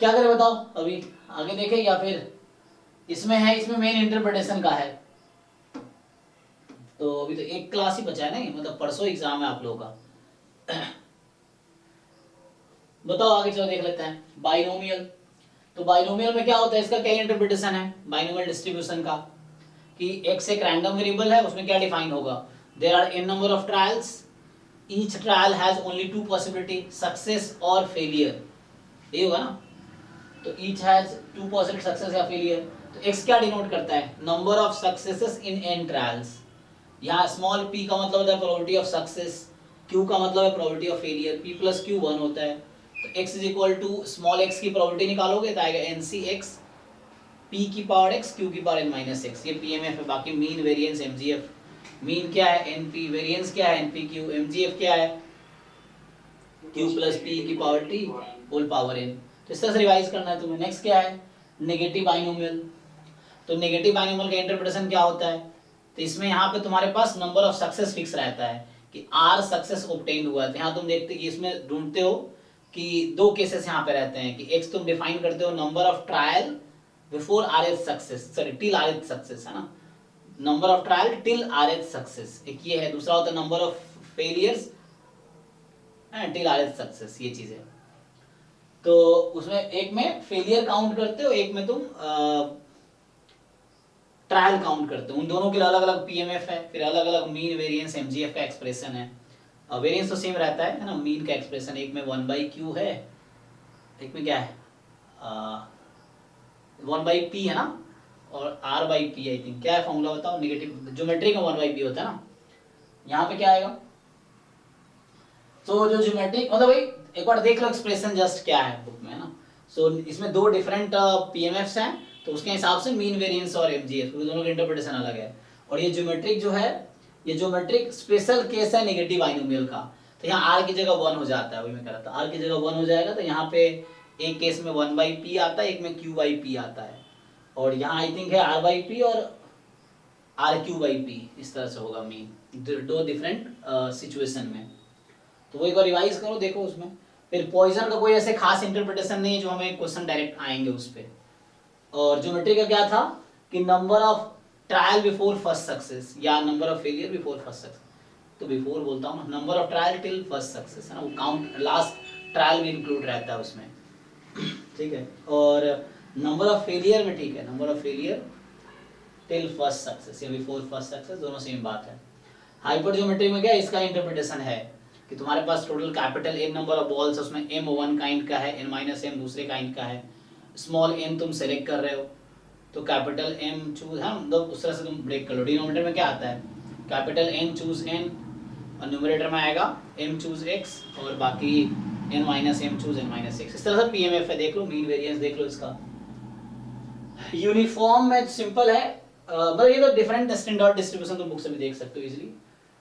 क्या करें बताओ, अभी आगे देखें या फिर इसमें है, इसमें मेन इंटरप्रिटेशन का है। तो अभी तो एक क्लास ही बचा है, नहीं मतलब परसों एग्जाम है आप लोगों का। बताओ आगे चलो देख लेते हैं बाइनोमियल। तो बाइनोमियल में क्या होता है, इसका क्या इंटरप्रिटेशन है बाइनोमियल डिस्ट्रीब्यूशन का, कि x एक रैंडम वेरिएबल है, उसमें क्या डिफाइन होगा, there are n number of trials, each trial has only 2 possibility, success और फेलियर, ये होगा ना। तो ईच हैज 2 पॉसिबिलिटी, सक्सेस या फेलियर। तो x क्या डिनोट करता है, number of successes in n trials. यहाँ स्मॉल p का मतलब होता है प्रोबेबिलिटी ऑफ सक्सेस, q का मतलब है probability of failure, p plus q 1 होता है। तो x is equal to small x की प्रोबेबिलिटी निकालोगे तो आएगा ncx p की पावर x q की पावर n माइनस x, ये पीएमएफ है। बाकी मीन वेरिएंस एमजीएफ, मीन क्या है np, वेरिएंस क्या है npq, mgf क्या है q प्लस p की power t whole power n। तो इस तरह से रिवाइज करना है तुम्हें। नेक्स्ट क्या है, नेगेटिव बाइनोमियल। तो नेगेटिव बाइनोमियल का इंटरप्रिटेशन क्या होता है, तो इसमें यहाँ पे तुम्हारे पास नंबर ऑफ सक्सेस फिक्स रहता है कि r सक्सेस ऑब्टेन हुआ है। यहाँ तुम देखते कि इसमें ढूंढते हो कि 2 केसेस यहाँ पे रहते हैं कि x तुम डिफाइन करते हो number of trial before rth success, sorry till rth success, है ना, number of trial till rth success, एक ये है। दूसरा होता है number of failures till rth success, ये चीज है। तो उसमें एक में फेलियर काउंट करते हो, एक में तुम ट्रायल काउंट करते हो। उन दोनों के लिए अलग अलग पीएमएफ है, फिर अलग अलग मीन वेरिएंस एमजीएफ का एक्सप्रेशन है। वेरिएंस तो सेम रहता है ना, मीन का एक्सप्रेशन एक में 1/q है, एक में क्या है 1/p है ना, और r/p आई थिंक, क्या है फॉर्मूला बताओ, नेगेटिव ज्योमेट्री का 1/p होता है ना। यहाँ पे क्या आएगा, तो जो ज्योमेट्रिक मतलब भाई एक बार देख लो एक्सप्रेशन जस्ट क्या है बुक में, है ना। सो इसमें 2 डिफरेंट पीएमएफ्स हैं, तो उसके हिसाब से मीन वेरिएंस और एमजीएफ दोनों का इंटरप्रिटेशन अलग है। और ये ज्योमेट्रिक जो है, ये ज्योमेट्रिक स्पेशल केस है नेगेटिव बाइनोमियल का। तो यहाँ r की जगह 1 हो जाता है, वही मैं कह रहा था, r की जगह 1 हो जाएगा। तो यहाँ पे एक केस में 1/p आता है, एक में q/p आता है, और यहाँ आई थिंक है r/p और RQ/P, इस तरह से होगा मीन, दो डिफरेंट सिचुएशन में। तो वो एक बार रिवाइज करो, देखो उसमें। फिर पॉइजन का कोई ऐसे खास इंटरप्रिटेशन नहीं है जो हमें क्वेश्चन डायरेक्ट आएंगे उस पर। और ज्योमेट्री का क्या था कि number of trial before first success या number of failure before first success, तो बिफोर बोलता हूँ ना, number of trial till first success है ना, वो काउंट लास्ट ट्रायल भी इंक्लूड रहता है उसमें, ठीक है। और नंबर ऑफ फेलियर में ठीक है, number of failure till first success या बिफोर फर्स्ट सक्सेस, दोनों सेम बात है। हाइपर ज्योमेट्री में क्या इसका इंटरप्रिटेशन है कि तुम्हारे पास total capital N number of balls, उसमें M वन काइंड का है, N-M दूसरे काइंड का है, स्मॉल m तुम सेलेक्ट कर रहे हो तो कैपिटल M चूज है, मतलब उस तरह से तुम ब्रेक कर लो। डिनोमिनेटर में क्या आता है, कैपिटल N चूज N, और न्यूमरेटर में आएगा M चूज X, और बाकी N-M चूज N-X। इस तरह से PMF है, देख लो मीन वेरिएंस देख लो इसका। यूनिफॉर्म में सिंपल है, मतलब ये तो डिफरेंट स्टैंडर्ड डिस्ट्रीब्यूशन तुम बुक से भी देख सकते हो इजीली,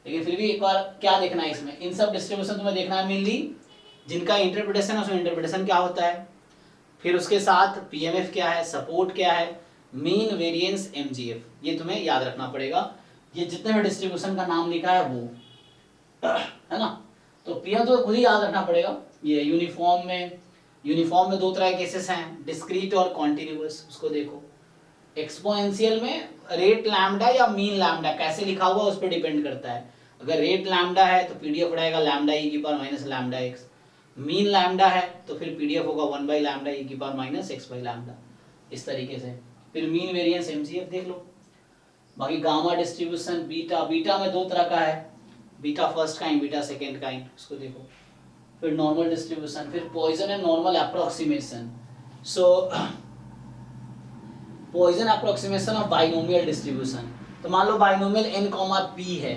लेकिन फिर भी एक बार क्या देखना है इसमें, इन सब डिस्ट्रीब्यूशन तुम्हें देखना है मेनली जिनका इंटरप्रिटेशन है, उसमें इंटरप्रिटेशन क्या होता है, फिर उसके साथ PMF क्या है, सपोर्ट क्या है, मीन वेरिएंस MGF, ये तुम्हें याद रखना पड़ेगा। ये जितने भी डिस्ट्रीब्यूशन का नाम लिखा है वो है ना, तो PM तो खुद ही याद रखना पड़ेगा। ये यूनिफॉर्म में दो तरह के केसेस हैं, डिस्क्रीट और कॉन्टिन्यूअस, उसको देखो। एक्सपोनेंशियल में रेट लैम्डा या मीन लैम्डा कैसे लिखा हुआ उस पर डिपेंड करता है। अगर रेट लैम्डा है तो PDF रहेगा लैम्डा e की power minus lambda x, mean lambda है तो फिर PDF होगा 1 बाई लैम्डा e की power minus x by lambda, इस तरीके से। फिर मीन वेरिएंस MGF देख लो। बाकी गामा डिस्ट्रीब्यूशन, बीटा में दो तरह का है, beta first kind, beta second kind, उसको देखो। फिर नॉर्मल डिस्ट्रीब्यूशन, फिर Poisson and normal approximation. So Poisson approximation of binomial distribution, तो मान लो बाइनोमियल n, p है,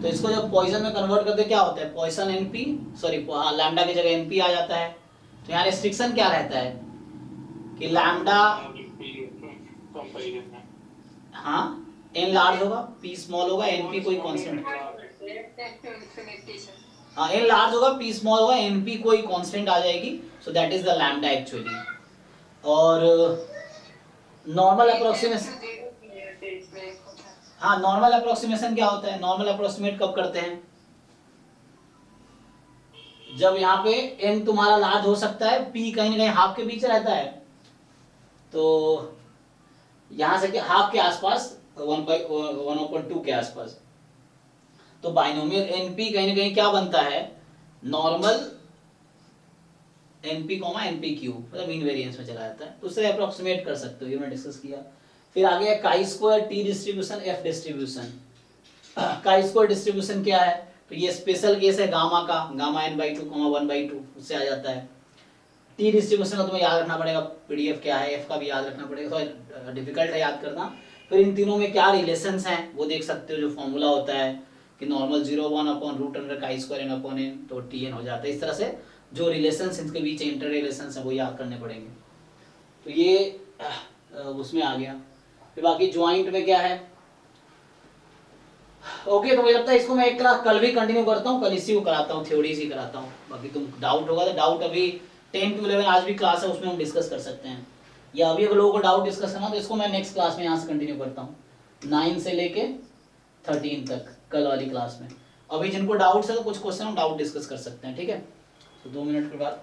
तो इसको जब पॉइजन में कन्वर्ट करते क्या होता है, पॉइसन NP, सॉरी लैम्डा की जगह NP आ जाता है। तो यहाँ रिस्ट्रिक्शन क्या रहता है कि लैम्डा, हाँ n लार्ज होगा, p स्मॉल होगा, NP कोई कांस्टेंट, हाँ n लार्ज होगा, p स्मॉल होगा, NP कोई कांस्टेंट आ जाएगी, so that is the lambda actually. और नॉर्मल अप्रोक्सीमेशन, हाँ नॉर्मल अप्रोक्सीमेशन क्या होता है, नॉर्मल अप्रोक्सीमेट कब करते हैं, जब यहाँ पे n तुम्हारा लार्ज हो सकता है, p कहीं ना कहीं हाफ के बीच रहता है, तो यहाँ से हाफ के आसपास 1/2 के आसपास, तो बाइनोमियल NP कहीं ना कहीं क्या बनता है, नॉर्मल NP, NP क्यूब, मतलब मीन वेरिएंस में चला जाता है, उससे अप्रोक्सीमेट कर सकते हो, ये मैंने डिस्कस किया। फिर आगे है chi square T distribution, F distribution. Chi square distribution क्या है, तो ये स्पेशल केस है गामा का, गामा n/2, 1/2 उससे आ जाता है। T डिस्ट्रीब्यूशन का तुम्हें याद रखना पड़ेगा, PDF क्या है, F का भी याद रखना पड़ेगा, थोड़ा डिफिकल्ट है याद करना। फिर इन तीनों में क्या रिलेशंस हैं वो देख सकते हो, जो फॉर्मूला होता है कि नॉर्मल 0/1/√n अपॉन n, तो Tn हो जाता है। इस तरह से जो रिलेशंस इनके बीच इंटर रिलेशंस है वो याद करने पड़ेंगे, तो ये उसमें आ गया। फिर बाकी ज्वाइंट में क्या है, ओके, तो मुझे लगता है इसको मैं एक क्लास कल भी कंटिन्यू करता हूँ, कल इसी को कराता हूँ, थ्योरी इसी कराता हूँ। बाकी तुम डाउट होगा तो डाउट अभी 10 to 11 आज भी क्लास है, उसमें हम डिस्कस कर सकते हैं, या अभी अगर लोगों को डाउट डिस्कस करना तो इसको मैं नेक्स्ट क्लास में यहाँ से कंटिन्यू करता हूँ, 9 से लेके 13 तक कल वाली क्लास में। अभी जिनको डाउट्स है तो कुछ क्वेश्चन हम डाउट डिस्कस कर सकते हैं, ठीक है। तो 2 मिनट के बाद